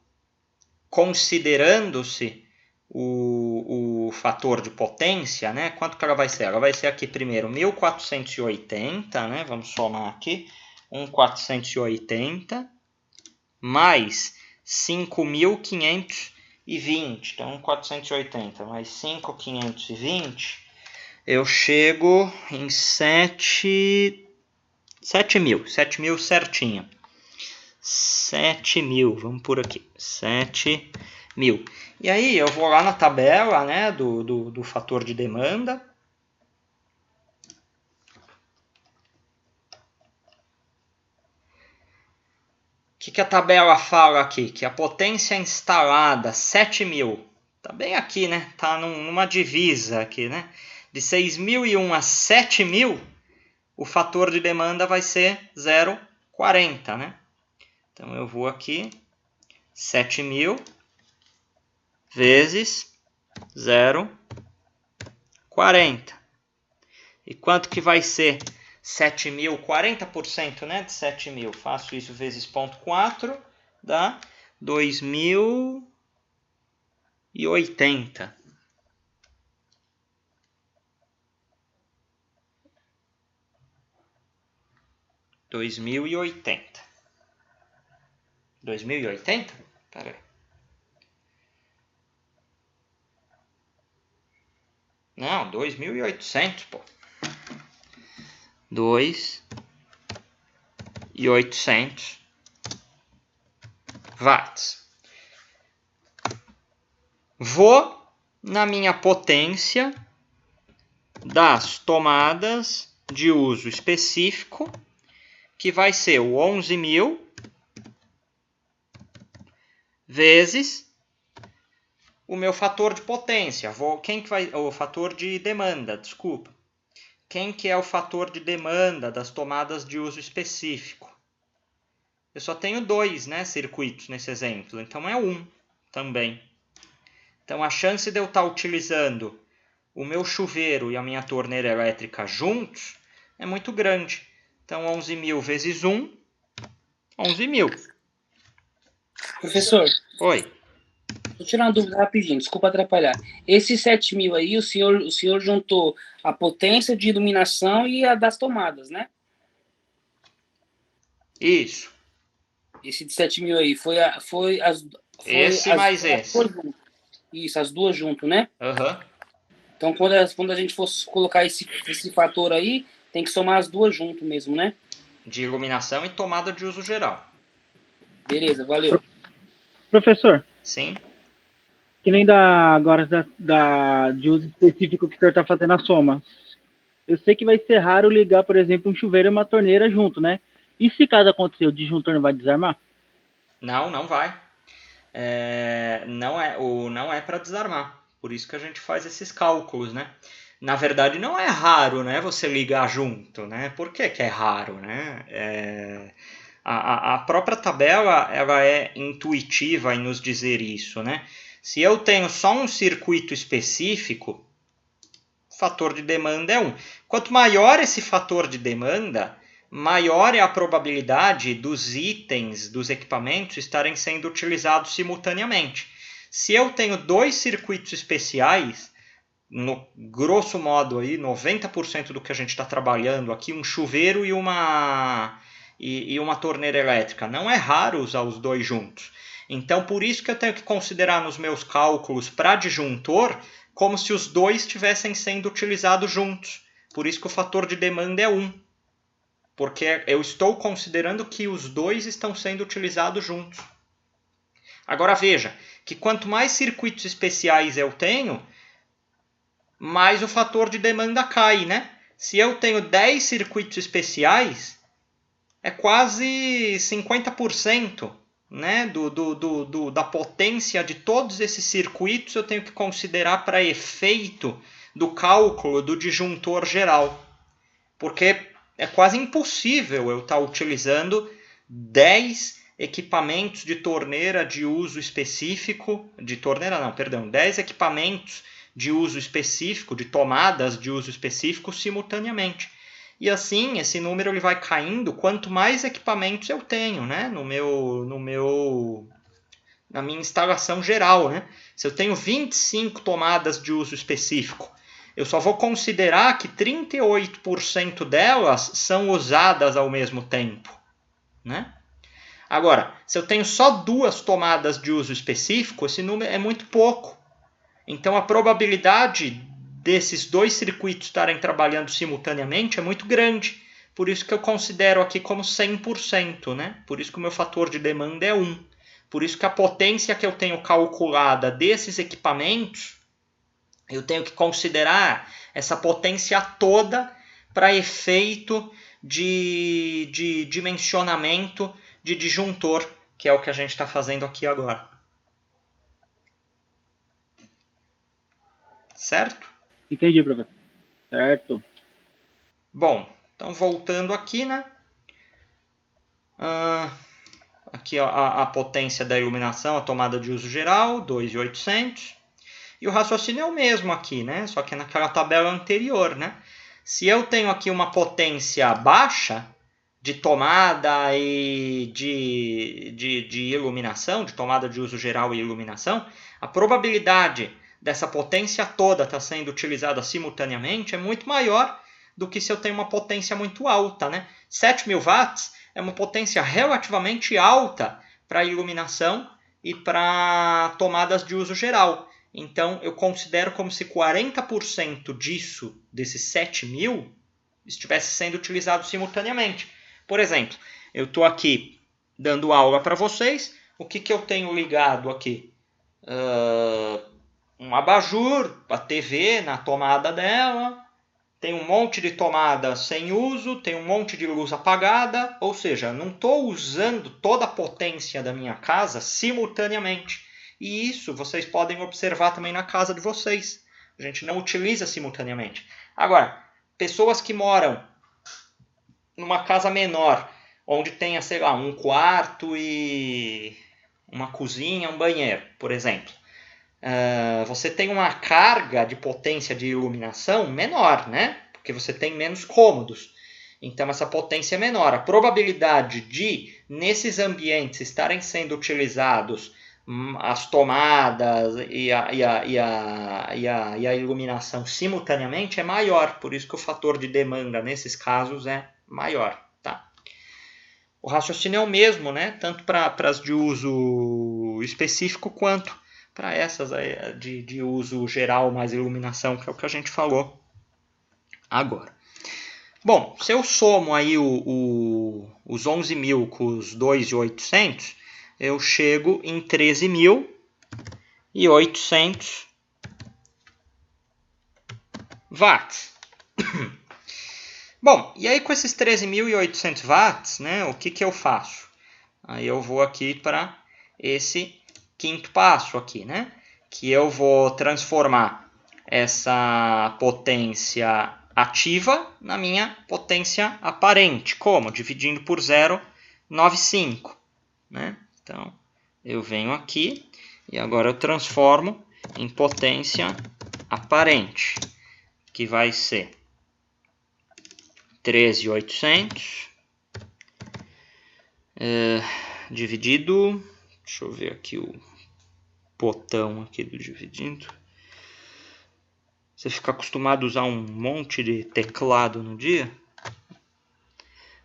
considerando-se o fator de potência, né? Quanto que ela vai ser? Ela vai ser aqui primeiro 1480, né? Vamos somar aqui, 1480 mais 5.520. Então 480 mais 5.520, eu chego em 7.000 certinho. 7.000, vamos por aqui, 7.000. E aí eu vou lá na tabela, né, do fator de demanda. O que a tabela fala aqui? Que a potência instalada, 7.000, tá bem aqui, né? Tá numa divisa aqui, né? De 6.001 a 7.000, o fator de demanda vai ser 0,40, né? Então eu vou aqui, 7.000 vezes 0,40. E quanto que vai ser 7.000? 40%, né, de 7.000. Faço isso vezes 0,4, dá 2.080. 2080. 2080? Pera aí. Não, 2.800, pô. 2.800 watts. Vou na minha potência das tomadas de uso específico, que vai ser o 11.000 vezes o meu fator de potência. O fator de demanda, desculpa. Quem que é o fator de demanda das tomadas de uso específico? Eu só tenho 2, né, circuitos nesse exemplo, então é 1 também. Então a chance de eu estar utilizando o meu chuveiro e a minha torneira elétrica juntos é muito grande. Então 11.000 vezes 1, 11.000. Professor, Oi. vou tirar uma dúvida rapidinho, desculpa atrapalhar. Esses 7.000 aí, o senhor juntou a potência de iluminação e a das tomadas, né? Isso. Esse de 7.000 aí Esse mais esse. Isso, as duas junto, né? Aham. Então, quando a gente fosse colocar esse fator aí, tem que somar as duas junto mesmo, né? De iluminação e tomada de uso geral. Beleza, valeu. Professor, Sim. que nem agora de uso específico que o senhor está fazendo a soma. Eu sei que vai ser raro ligar, por exemplo, um chuveiro e uma torneira junto, né? E se caso acontecer, o disjuntor não vai desarmar? Não, não vai. Não é para desarmar. Por isso que a gente faz esses cálculos, né? Na verdade, não é raro, né, você ligar junto, né? Por que é raro, né? A própria tabela ela é intuitiva em nos dizer isso, né? Se eu tenho só um circuito específico, o fator de demanda é 1. Quanto maior esse fator de demanda, maior é a probabilidade dos itens, dos equipamentos estarem sendo utilizados simultaneamente. Se eu tenho 2 circuitos especiais, no grosso modo aí, 90% do que a gente está trabalhando aqui, um chuveiro e uma torneira elétrica, não é raro usar os 2 juntos. Então, por isso que eu tenho que considerar nos meus cálculos para disjuntor como se os 2 estivessem sendo utilizados juntos. Por isso que o fator de demanda é 1. Porque eu estou considerando que os 2 estão sendo utilizados juntos. Agora veja, que quanto mais circuitos especiais eu tenho, mais o fator de demanda cai, né? Se eu tenho 10 circuitos especiais, é quase 50%, né? Da potência de todos esses circuitos eu tenho que considerar para efeito do cálculo do disjuntor geral. Porque é quase impossível eu estar utilizando 10 equipamentos de torneira de uso específico, 10 equipamentos de uso específico, de tomadas de uso específico simultaneamente. E assim, esse número ele vai caindo quanto mais equipamentos eu tenho, né, na minha instalação geral, né? Se eu tenho 25 tomadas de uso específico, eu só vou considerar que 38% delas são usadas ao mesmo tempo, né? Agora, se eu tenho só 2 tomadas de uso específico, esse número é muito pouco. Então, a probabilidade desses 2 circuitos estarem trabalhando simultaneamente é muito grande. Por isso que eu considero aqui como 100%, né? Por isso que o meu fator de demanda é 1. Por isso que a potência que eu tenho calculada desses equipamentos, eu tenho que considerar essa potência toda para efeito de dimensionamento de disjuntor, que é o que a gente está fazendo aqui agora. Certo? Entendi, professor. Certo. Bom, então voltando aqui, né? Aqui ó, a potência da iluminação, a tomada de uso geral, 2.800. E o raciocínio é o mesmo aqui, né? Só que naquela tabela anterior, né? Se eu tenho aqui uma potência baixa de tomada e de iluminação, de tomada de uso geral e iluminação, a probabilidade dessa potência toda estar sendo utilizada simultaneamente é muito maior do que se eu tenho uma potência muito alta, né? 7.000 watts é uma potência relativamente alta para iluminação e para tomadas de uso geral. Então, eu considero como se 40% disso, desses 7.000, estivesse sendo utilizado simultaneamente. Por exemplo, eu estou aqui dando aula para vocês. O que eu tenho ligado aqui? Um abajur, a TV na tomada dela, tem um monte de tomada sem uso, tem um monte de luz apagada, ou seja, não estou usando toda a potência da minha casa simultaneamente. E isso vocês podem observar também na casa de vocês. A gente não utiliza simultaneamente. Agora, pessoas que moram numa casa menor, onde tenha, sei lá, um quarto e uma cozinha, um banheiro, por exemplo. Você tem uma carga de potência de iluminação menor, né? Porque você tem menos cômodos. Então, essa potência é menor. A probabilidade de, nesses ambientes, estarem sendo utilizados as tomadas e a iluminação simultaneamente é maior. Por isso que o fator de demanda, nesses casos, é maior. Tá? O raciocínio é o mesmo, né? Tanto para as de uso específico quanto para essas de uso geral mais iluminação, que é o que a gente falou agora. Bom, se eu somo aí os 11.000 com os 2.800, eu chego em 13.800 watts. Bom, e aí com esses 13.800 watts, né, o que eu faço? Aí eu vou aqui para esse quinto passo aqui, né? Que eu vou transformar essa potência ativa na minha potência aparente. Como? Dividindo por 0,95. Né? Então, eu venho aqui e agora eu transformo em potência aparente, que vai ser 13.800 dividido... Deixa eu ver aqui o botão aqui do dividindo. Você fica acostumado a usar um monte de teclado no dia?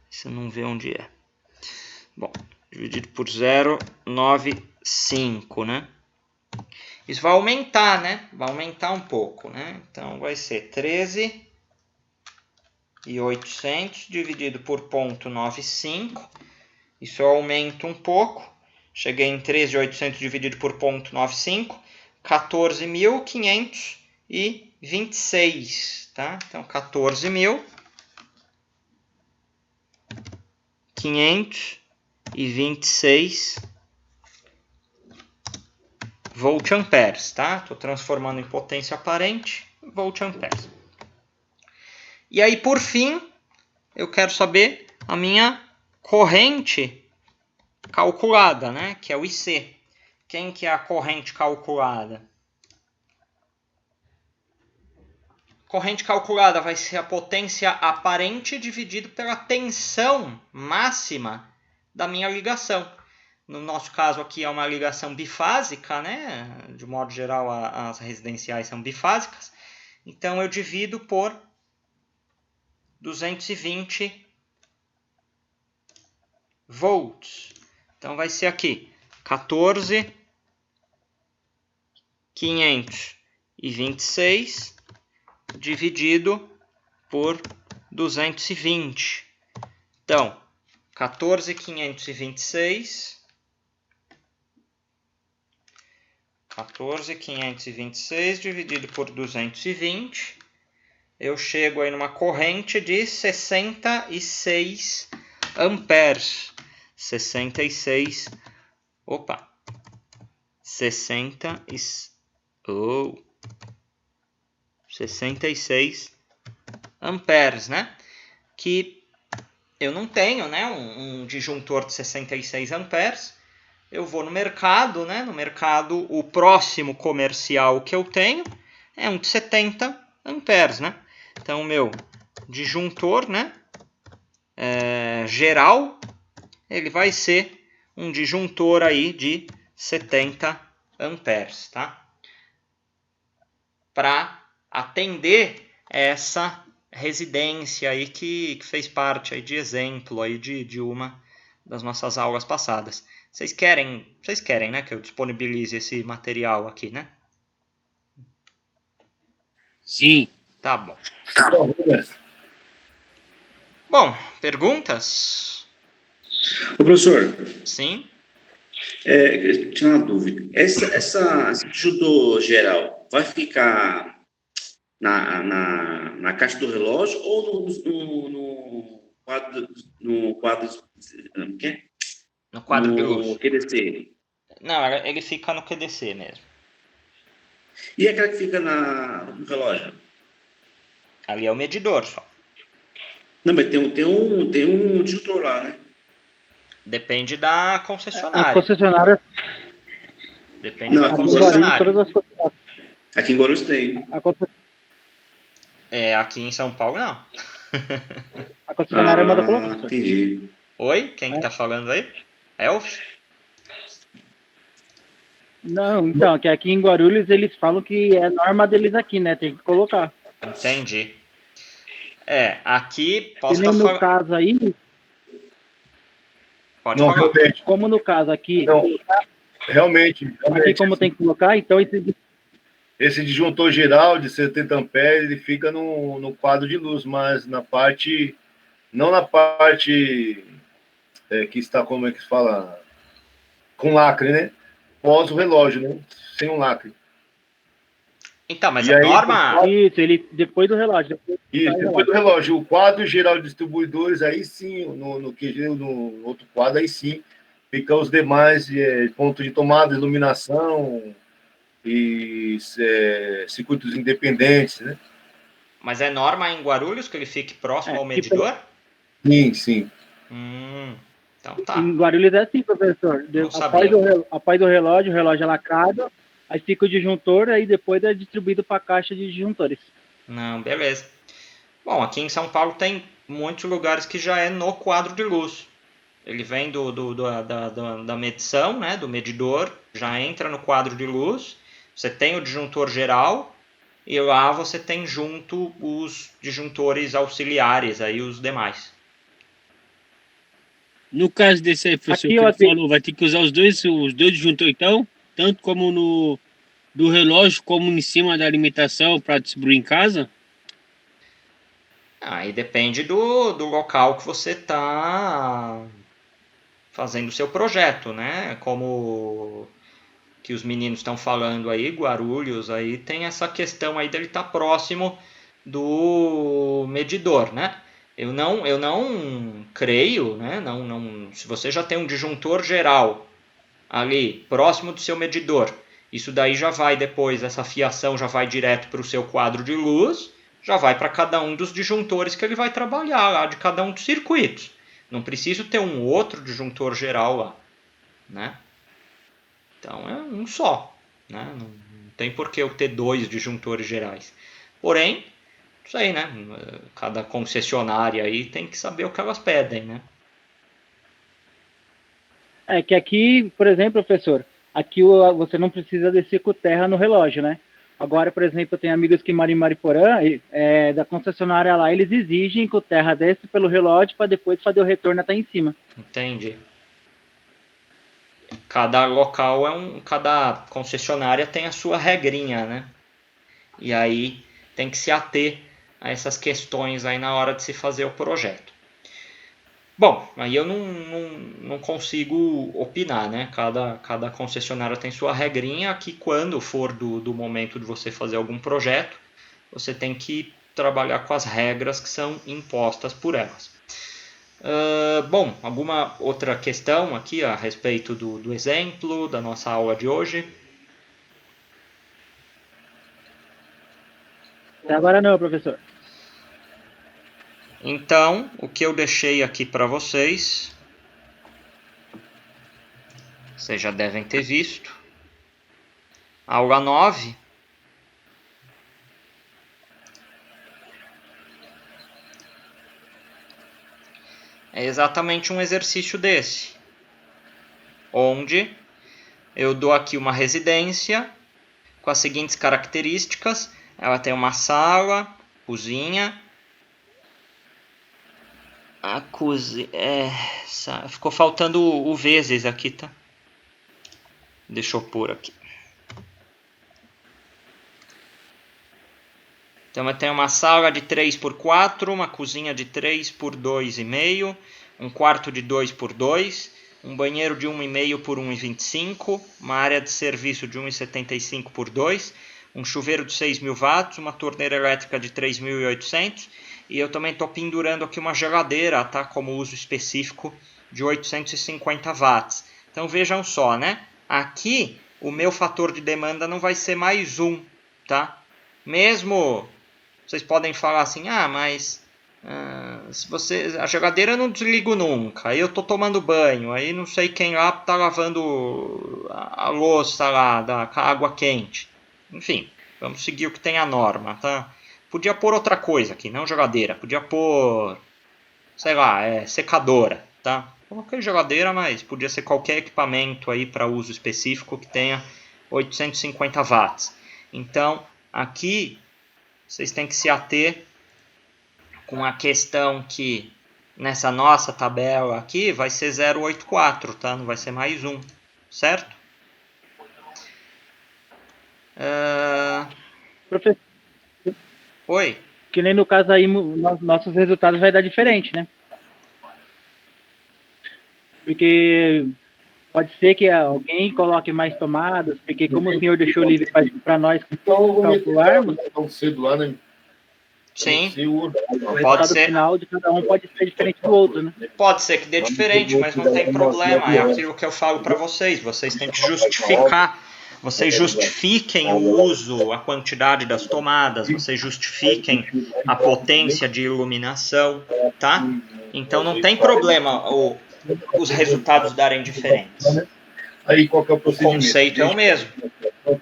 Você não vê onde é. Bom, dividido por 0,95, né? Isso vai aumentar, né? Vai aumentar um pouco, né? Então vai ser 13.800 dividido por 0,95. Isso eu aumento um pouco. Cheguei em 13.800 dividido por 0,95, 14.526, tá? Então, 14.526 volt-amperes, tá? Estou transformando em potência aparente, volt-amperes. E aí, por fim, eu quero saber a minha corrente calculada, né? Que é o IC. Quem que é a corrente calculada? Corrente calculada vai ser a potência aparente dividido pela tensão máxima da minha ligação. No nosso caso aqui é uma ligação bifásica, né? De modo geral as residenciais são bifásicas. Então eu divido por 220 volts. Então vai ser aqui 14.526 dividido por 220. Então, 14.526 dividido por 220. Eu chego aí numa corrente de 66 amperes. 66 amperes, né? Que eu não tenho, né? Um disjuntor de 66 amperes. Eu vou no mercado, né? No mercado, o próximo comercial que eu tenho é um de 70 amperes, né? Então, o meu disjuntor, né? Geral, ele vai ser um disjuntor aí de 70 amperes, tá? Para atender essa residência aí que fez parte aí de exemplo aí de uma das nossas aulas passadas. Vocês querem, né, que eu disponibilize esse material aqui, né? Sim. Tá bom. Tá bom, mestre. Bom, perguntas? Ô, professor, Sim? eu tinha uma dúvida. Esse judô geral vai ficar na caixa do relógio ou no quadro o quê? No quadro de No luz. QDC? Não, ele fica no QDC mesmo. E aquela que fica no relógio? Ali é o medidor só. Não, mas tem um disjuntor lá, né? Depende da A concessionária. concessionária, Depende Não, da aqui aqui em Guarulhos, concessionária. todas as concessionárias. Aqui em Guarulhos tem. Aqui em São Paulo não. A concessionária manda colocar. professor. Entendi. Oi? Quem que tá falando aí? Elf? Não, então, que aqui em Guarulhos eles falam que é norma deles aqui, né? Tem que colocar. Entendi. Aqui E posso nem estar no falando. caso aí, Pode Não, falar. realmente. como no caso aqui, Não, realmente. aqui como tem que colocar, então Esse disjuntor geral de 70 amperes, ele fica no quadro de luz, mas não na parte que está, como é que se fala, com lacre, né? Pós o relógio, né? Sem um lacre. Então, mas E a aí, norma. isso, ele depois do relógio. Isso, depois do relógio. O quadro geral de distribuidores, aí sim, no outro quadro, aí sim, fica os demais pontos de tomada, iluminação e circuitos independentes, né? Mas é norma em Guarulhos que ele fique próximo ao tipo, medidor? Sim. Então tá. Em Guarulhos é assim, professor. Não sabia. Após o relógio é lacrado, aí fica o disjuntor, aí depois é distribuído para a caixa de disjuntores. Não, beleza. Bom, aqui em São Paulo tem muitos lugares que já é no quadro de luz. Ele vem da medição, né, do medidor, já entra no quadro de luz. Você tem o disjuntor geral e lá você tem junto os disjuntores auxiliares, aí os demais. No caso desse aí, professor, Aqui que eu ele falou, vai ter que usar os dois disjuntores, então, tanto como do relógio, como em cima da alimentação para distribuir em casa? Aí depende do local que você está fazendo o seu projeto, né? Como que os meninos estão falando aí, Guarulhos, aí tem essa questão aí dele estar próximo do medidor, né? Eu não creio, né? Se você já tem um disjuntor geral ali próximo do seu medidor, isso daí já vai depois, essa fiação já vai direto para o seu quadro de luz, já vai para cada um dos disjuntores que ele vai trabalhar lá, de cada um dos circuitos. Não preciso ter um outro disjuntor geral lá, né? Então é um só, né? Não tem por que eu ter dois disjuntores gerais. Porém, não sei, né? Cada concessionária aí tem que saber o que elas pedem, né? É que aqui, por exemplo, professor, aqui você não precisa descer com terra no relógio, né? Agora, por exemplo, eu tenho amigos que moram em Mariporã, da concessionária lá, eles exigem que o terra desce pelo relógio para depois fazer o retorno até em cima. Entendi. Cada local cada concessionária tem a sua regrinha, né? E aí tem que se ater a essas questões aí na hora de se fazer o projeto. Bom, aí eu não consigo opinar, né? Cada concessionária tem sua regrinha, que quando for do momento de você fazer algum projeto, você tem que trabalhar com as regras que são impostas por elas. Bom, alguma outra questão aqui a respeito do exemplo da nossa aula de hoje? Até agora não, professor. Então, o que eu deixei aqui para vocês, vocês já devem ter visto. Aula 9. É exatamente um exercício desse, onde eu dou aqui uma residência com as seguintes características. Ela tem uma sala, cozinha, ficou faltando o vezes aqui, tá? Deixa eu pôr aqui. Então eu tenho uma sala de 3x4, uma cozinha de 3x2,5, um quarto de 2x2, um banheiro de 1,5 por 1,25, uma área de serviço de 1,75 por 2, um chuveiro de 6.000 watts, uma torneira elétrica de 3.800 e eu também estou pendurando aqui uma geladeira, tá? Como uso específico de 850 watts. Então vejam só, né? Aqui o meu fator de demanda não vai ser mais 1, tá? Mesmo vocês podem falar assim, mas se a geladeira eu não desligo nunca, aí eu tô tomando banho, aí não sei quem lá tá lavando a louça lá com a água quente. Enfim, vamos seguir o que tem a norma, tá? Podia pôr outra coisa aqui, não geladeira, podia pôr, sei lá, secadora, tá? Coloquei geladeira, mas podia ser qualquer equipamento aí para uso específico que tenha 850 watts. Então, aqui vocês têm que se ater com a questão que nessa nossa tabela aqui vai ser 0,84, tá? Não vai ser mais 1, certo? Professor, Oi? que nem no caso aí, nossos resultados vai dar diferente, né? Porque pode ser que alguém coloque mais tomadas, porque como o senhor deixou livre para nós calcularmos, tão cedo lá, né? Sim, o pode resultado ser. final de cada um pode ser diferente do outro, né? Pode ser que dê diferente, mas não tem problema. É aquilo que eu falo para vocês. Vocês têm que justificar. Vocês justifiquem o uso, a quantidade das tomadas. Vocês justifiquem a potência de iluminação, tá? Então não tem problema os resultados darem diferentes. Aí qual que é o O procedimento? conceito é o mesmo.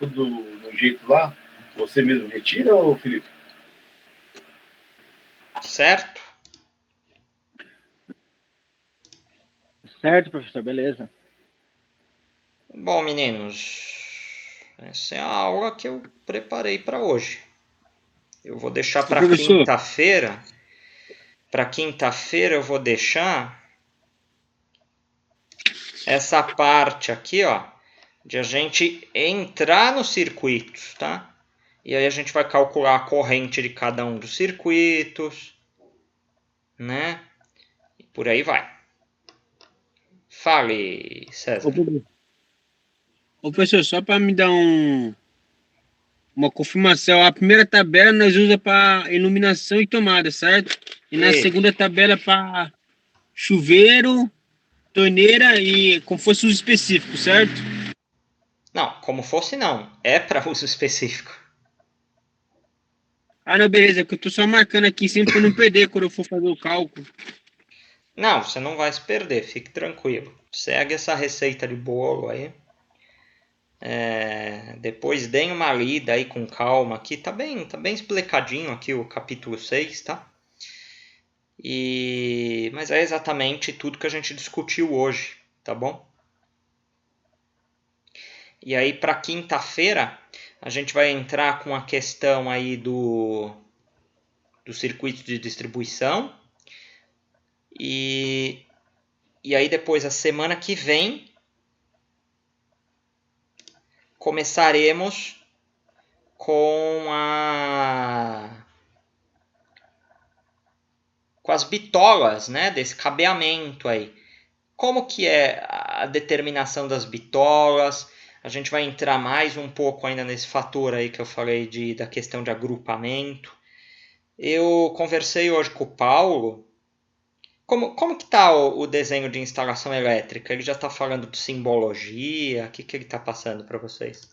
Do jeito lá, você mesmo retira, ou Felipe? Certo? Certo, professor, beleza. Bom, meninos, essa é a aula que eu preparei para hoje. Eu vou deixar para professor. quinta-feira. Para quinta-feira eu vou deixar essa parte aqui, ó, de a gente entrar nos circuitos, tá? E aí a gente vai calcular a corrente de cada um dos circuitos, né? E por aí vai. Fale, César. Ô, professor, só para me dar uma confirmação, a primeira tabela nós usa para iluminação e tomada, certo? E na Isso. segunda tabela para chuveiro, torneira e como fosse uso específico, certo? Não, como fosse não. É para uso específico. Ah, não, beleza, que eu tô só marcando aqui sempre para não perder quando eu for fazer o cálculo. Não, você não vai se perder, fique tranquilo. Segue essa receita de bolo aí. Depois deem uma lida aí com calma aqui. Tá bem explicadinho aqui o capítulo 6, tá? Mas é exatamente tudo que a gente discutiu hoje, tá bom? E aí para quinta-feira a gente vai entrar com a questão aí do circuito de distribuição. E aí depois, a semana que vem, começaremos com as bitolas, né, desse cabeamento aí. Como que é a determinação das bitolas? A gente vai entrar mais um pouco ainda nesse fator aí que eu falei da questão de agrupamento. Eu conversei hoje com o Paulo. Como que está o desenho de instalação elétrica? Ele já está falando de simbologia? O que ele está passando para vocês?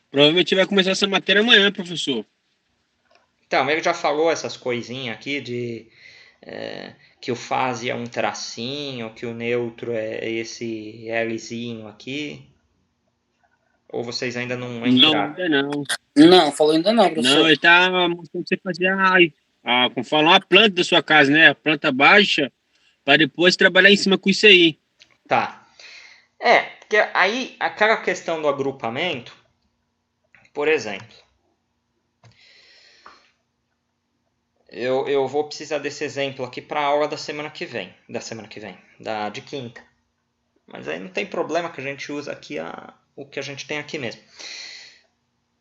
Provavelmente vai começar essa matéria amanhã, professor. Então, ele já falou essas coisinhas aqui de que o fase é um tracinho, que o neutro é esse Lzinho aqui. Ou vocês ainda não entraram? Não, ainda não. Não, falou ainda não, professor. Não, ele tá mostrando você fazer como falar, a planta da sua casa, né? A planta baixa, para depois trabalhar em cima com isso aí. Tá. Porque aí aquela questão do agrupamento, por exemplo, eu vou precisar desse exemplo aqui para a aula da semana que vem, de quinta. Mas aí não tem problema que a gente usa aqui o que a gente tem aqui mesmo.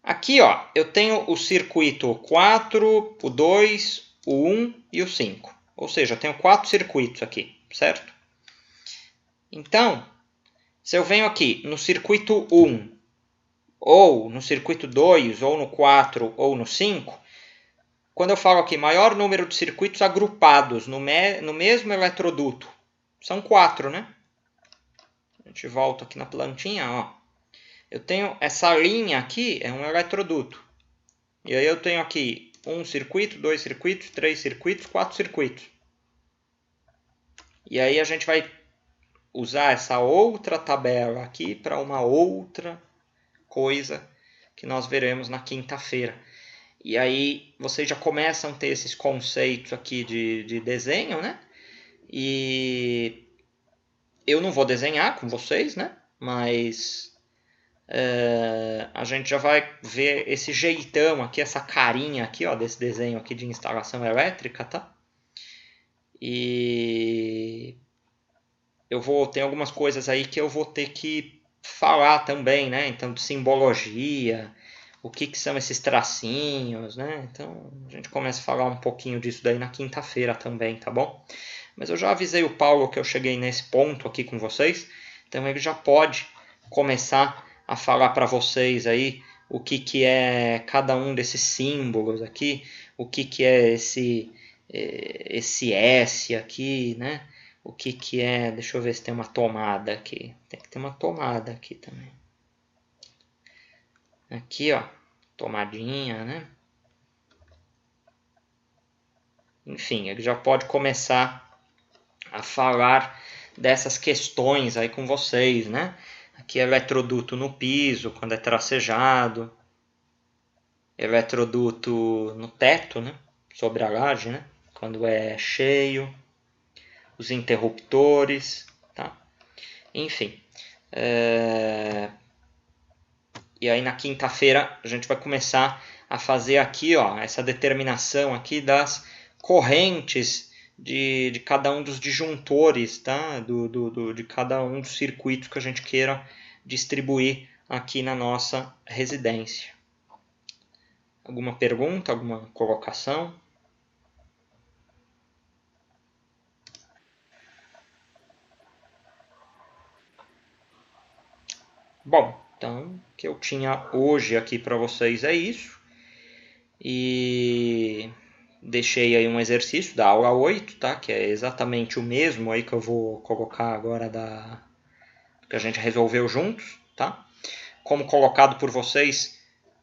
Aqui, ó, eu tenho o circuito 4, o 2, o 1 e o 5. Ou seja, eu tenho 4 circuitos aqui, certo? Então, se eu venho aqui no circuito 1, ou no circuito 2, ou no 4, ou no 5, quando eu falo aqui maior número de circuitos agrupados no mesmo eletroduto, são 4, né? A gente volta aqui na plantinha, ó. Eu tenho essa linha aqui, é um eletroduto. E aí eu tenho aqui um circuito, 2 circuitos, 3 circuitos, 4 circuitos. E aí a gente vai usar essa outra tabela aqui para uma outra coisa que nós veremos na quinta-feira. E aí vocês já começam a ter esses conceitos aqui de desenho, né? E eu não vou desenhar com vocês, né? Mas a gente já vai ver esse jeitão aqui, essa carinha aqui, ó, desse desenho aqui de instalação elétrica, tá? E tem algumas coisas aí que eu vou ter que falar também, né? Então, de simbologia, o que são esses tracinhos, né? Então, a gente começa a falar um pouquinho disso daí na quinta-feira também, tá bom? Mas eu já avisei o Paulo que eu cheguei nesse ponto aqui com vocês, então ele já pode começar a falar para vocês aí o que é cada um desses símbolos aqui, o que é esse S aqui, né? O que é... Deixa eu ver se tem uma tomada aqui. Tem que ter uma tomada aqui também. Aqui, ó. Tomadinha, né? Enfim, ele já pode começar a falar dessas questões aí com vocês, né? Aqui é eletroduto no piso, quando é tracejado. Eletroduto no teto, né? Sobre a laje, né? Quando é cheio. Os interruptores, tá? Enfim. E aí na quinta-feira a gente vai começar a fazer aqui, ó, essa determinação aqui das correntes de cada um dos disjuntores, tá? De cada um dos circuitos que a gente queira distribuir aqui na nossa residência. Alguma pergunta, alguma colocação? Bom, então o que eu tinha hoje aqui para vocês é isso. E deixei aí um exercício da aula 8, tá? Que é exatamente o mesmo aí que eu vou colocar agora que a gente resolveu juntos, tá? Como colocado por vocês,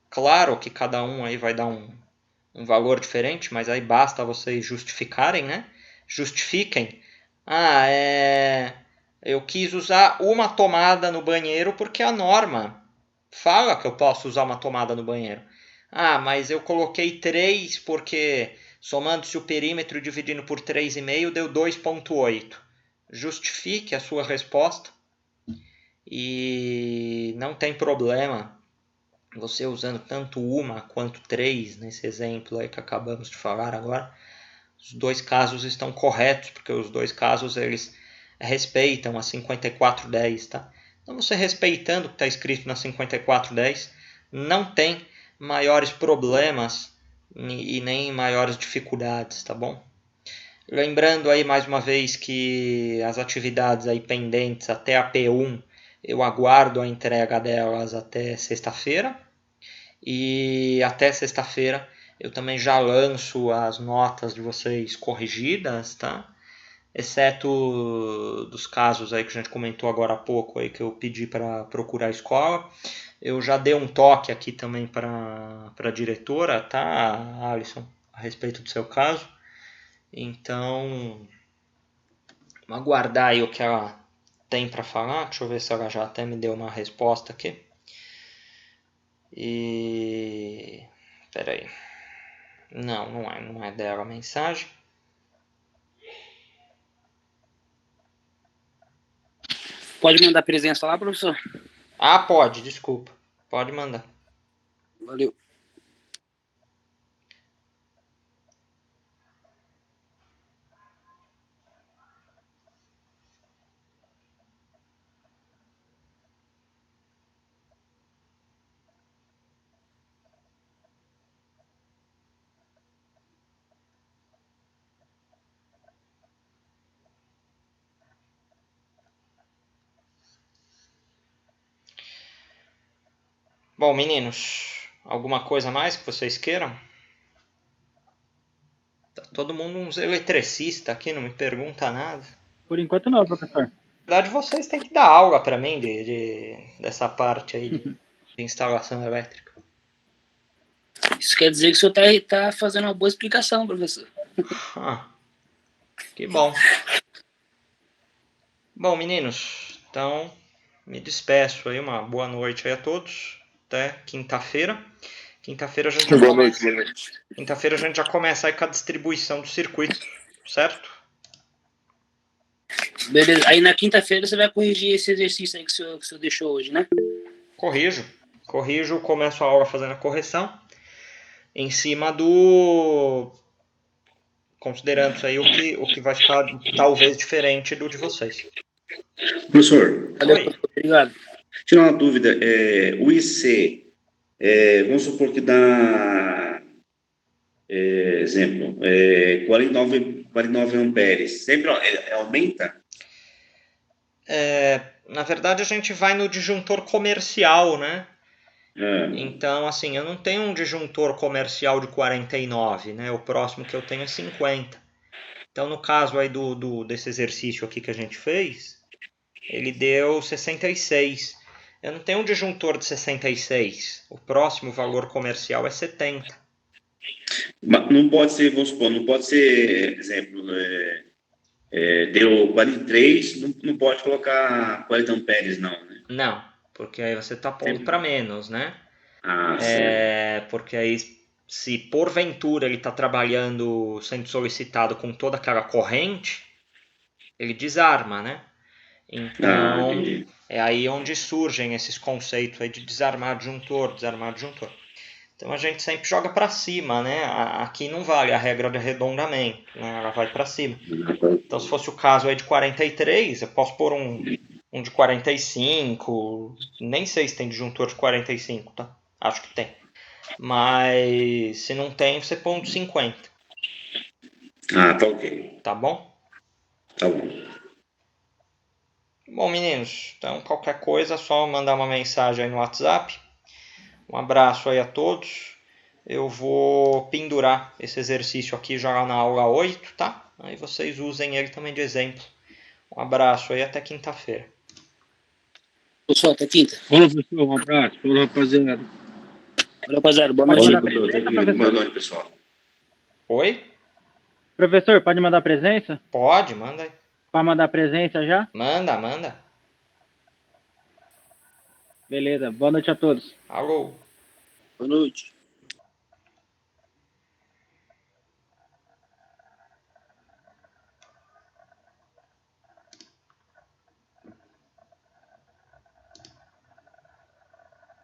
claro que cada um aí vai dar um valor diferente, mas aí basta vocês justificarem, né? Justifiquem. Eu quis usar uma tomada no banheiro porque a norma fala que eu posso usar uma tomada no banheiro. Mas eu coloquei 3 porque somando-se o perímetro e dividindo por 3,5 deu 2,8. Justifique a sua resposta e não tem problema você usando tanto uma quanto 3 nesse exemplo aí que acabamos de falar agora. Os dois casos estão corretos, porque os dois casos eles respeitam a 5410, tá? Então você respeitando o que está escrito na 5410, não tem maiores problemas e nem maiores dificuldades, tá bom? Lembrando aí mais uma vez que as atividades aí pendentes até a P1, eu aguardo a entrega delas até sexta-feira. E até sexta-feira eu também já lanço as notas de vocês corrigidas, tá? Exceto dos casos aí que a gente comentou agora há pouco aí que eu pedi para procurar a escola. Eu já dei um toque aqui também para a diretora, tá, Alisson, a respeito do seu caso. Então, vamos aguardar aí o que ela tem para falar. Deixa eu ver se ela já até me deu uma resposta aqui. Espera aí. Não é dela a mensagem. Pode mandar presença lá, professor? Pode, desculpa. Pode mandar. Valeu. Bom, meninos, alguma coisa mais que vocês queiram? Tá todo mundo uns eletricista aqui, não me pergunta nada. Por enquanto não, professor. Na verdade, vocês têm que dar aula para mim dessa parte aí de instalação elétrica. Isso quer dizer que o senhor tá fazendo uma boa explicação, professor. Ah, que bom. Bom, meninos, então me despeço aí. Uma boa noite aí a todos. Até quinta-feira. Quinta-feira a gente já Boa começa. noite, boa noite. Quinta-feira a gente já começa aí com a distribuição do circuito, certo? Beleza. Aí na quinta-feira você vai corrigir esse exercício aí que o senhor deixou hoje, né? Corrijo, começo a aula fazendo a correção em cima do... Considerando isso aí o que vai ficar talvez diferente do de vocês. Professor, Valeu, Oi. professor. Obrigado. tira uma dúvida. O IC, vamos supor que dá, exemplo, 49 amperes. Sempre aumenta? Na verdade, a gente vai no disjuntor comercial, né? Ah, Então, assim, eu não tenho um disjuntor comercial de 49, né? O próximo que eu tenho é 50. Então, no caso aí desse exercício aqui que a gente fez, ele deu 66. Eu não tenho um disjuntor de 66. O próximo valor comercial é 70. mas não pode ser, vamos supor, não pode ser, exemplo, deu 43, não pode colocar 40 amperes, não, né? Não, porque aí você está pondo para menos, né? Ah, certo. Porque aí, se porventura ele está trabalhando, sendo solicitado com toda aquela corrente, ele desarma, né? Então, Entendi. é aí onde surgem esses conceitos aí de desarmar disjuntor. Então a gente sempre joga para cima, né? Aqui não vale a regra de arredondamento, né? Ela vai para cima. Então, se fosse o caso aí de 43, eu posso pôr um de 45, nem sei se tem disjuntor de 45, tá? Acho que tem. Mas se não tem, você põe um de 50, Ah, tá ok. tá bom? Tá bom. Bom, meninos, então qualquer coisa é só mandar uma mensagem aí no WhatsApp. Um abraço aí a todos. Eu vou pendurar esse exercício aqui já na aula 8, tá? Aí vocês usem ele também de exemplo. Um abraço aí, até quinta-feira. Pessoal, até quinta. Falou, pessoal. Um abraço. Falou, rapaziada. Valeu, rapaziada. Boa Pode noite. mandar Valeu, presença, boa professor? noite, pessoal. Oi? Professor, pode mandar presença? Pode, manda aí. Para mandar presença já? Manda. Beleza. Boa noite a todos. Alô? Boa noite.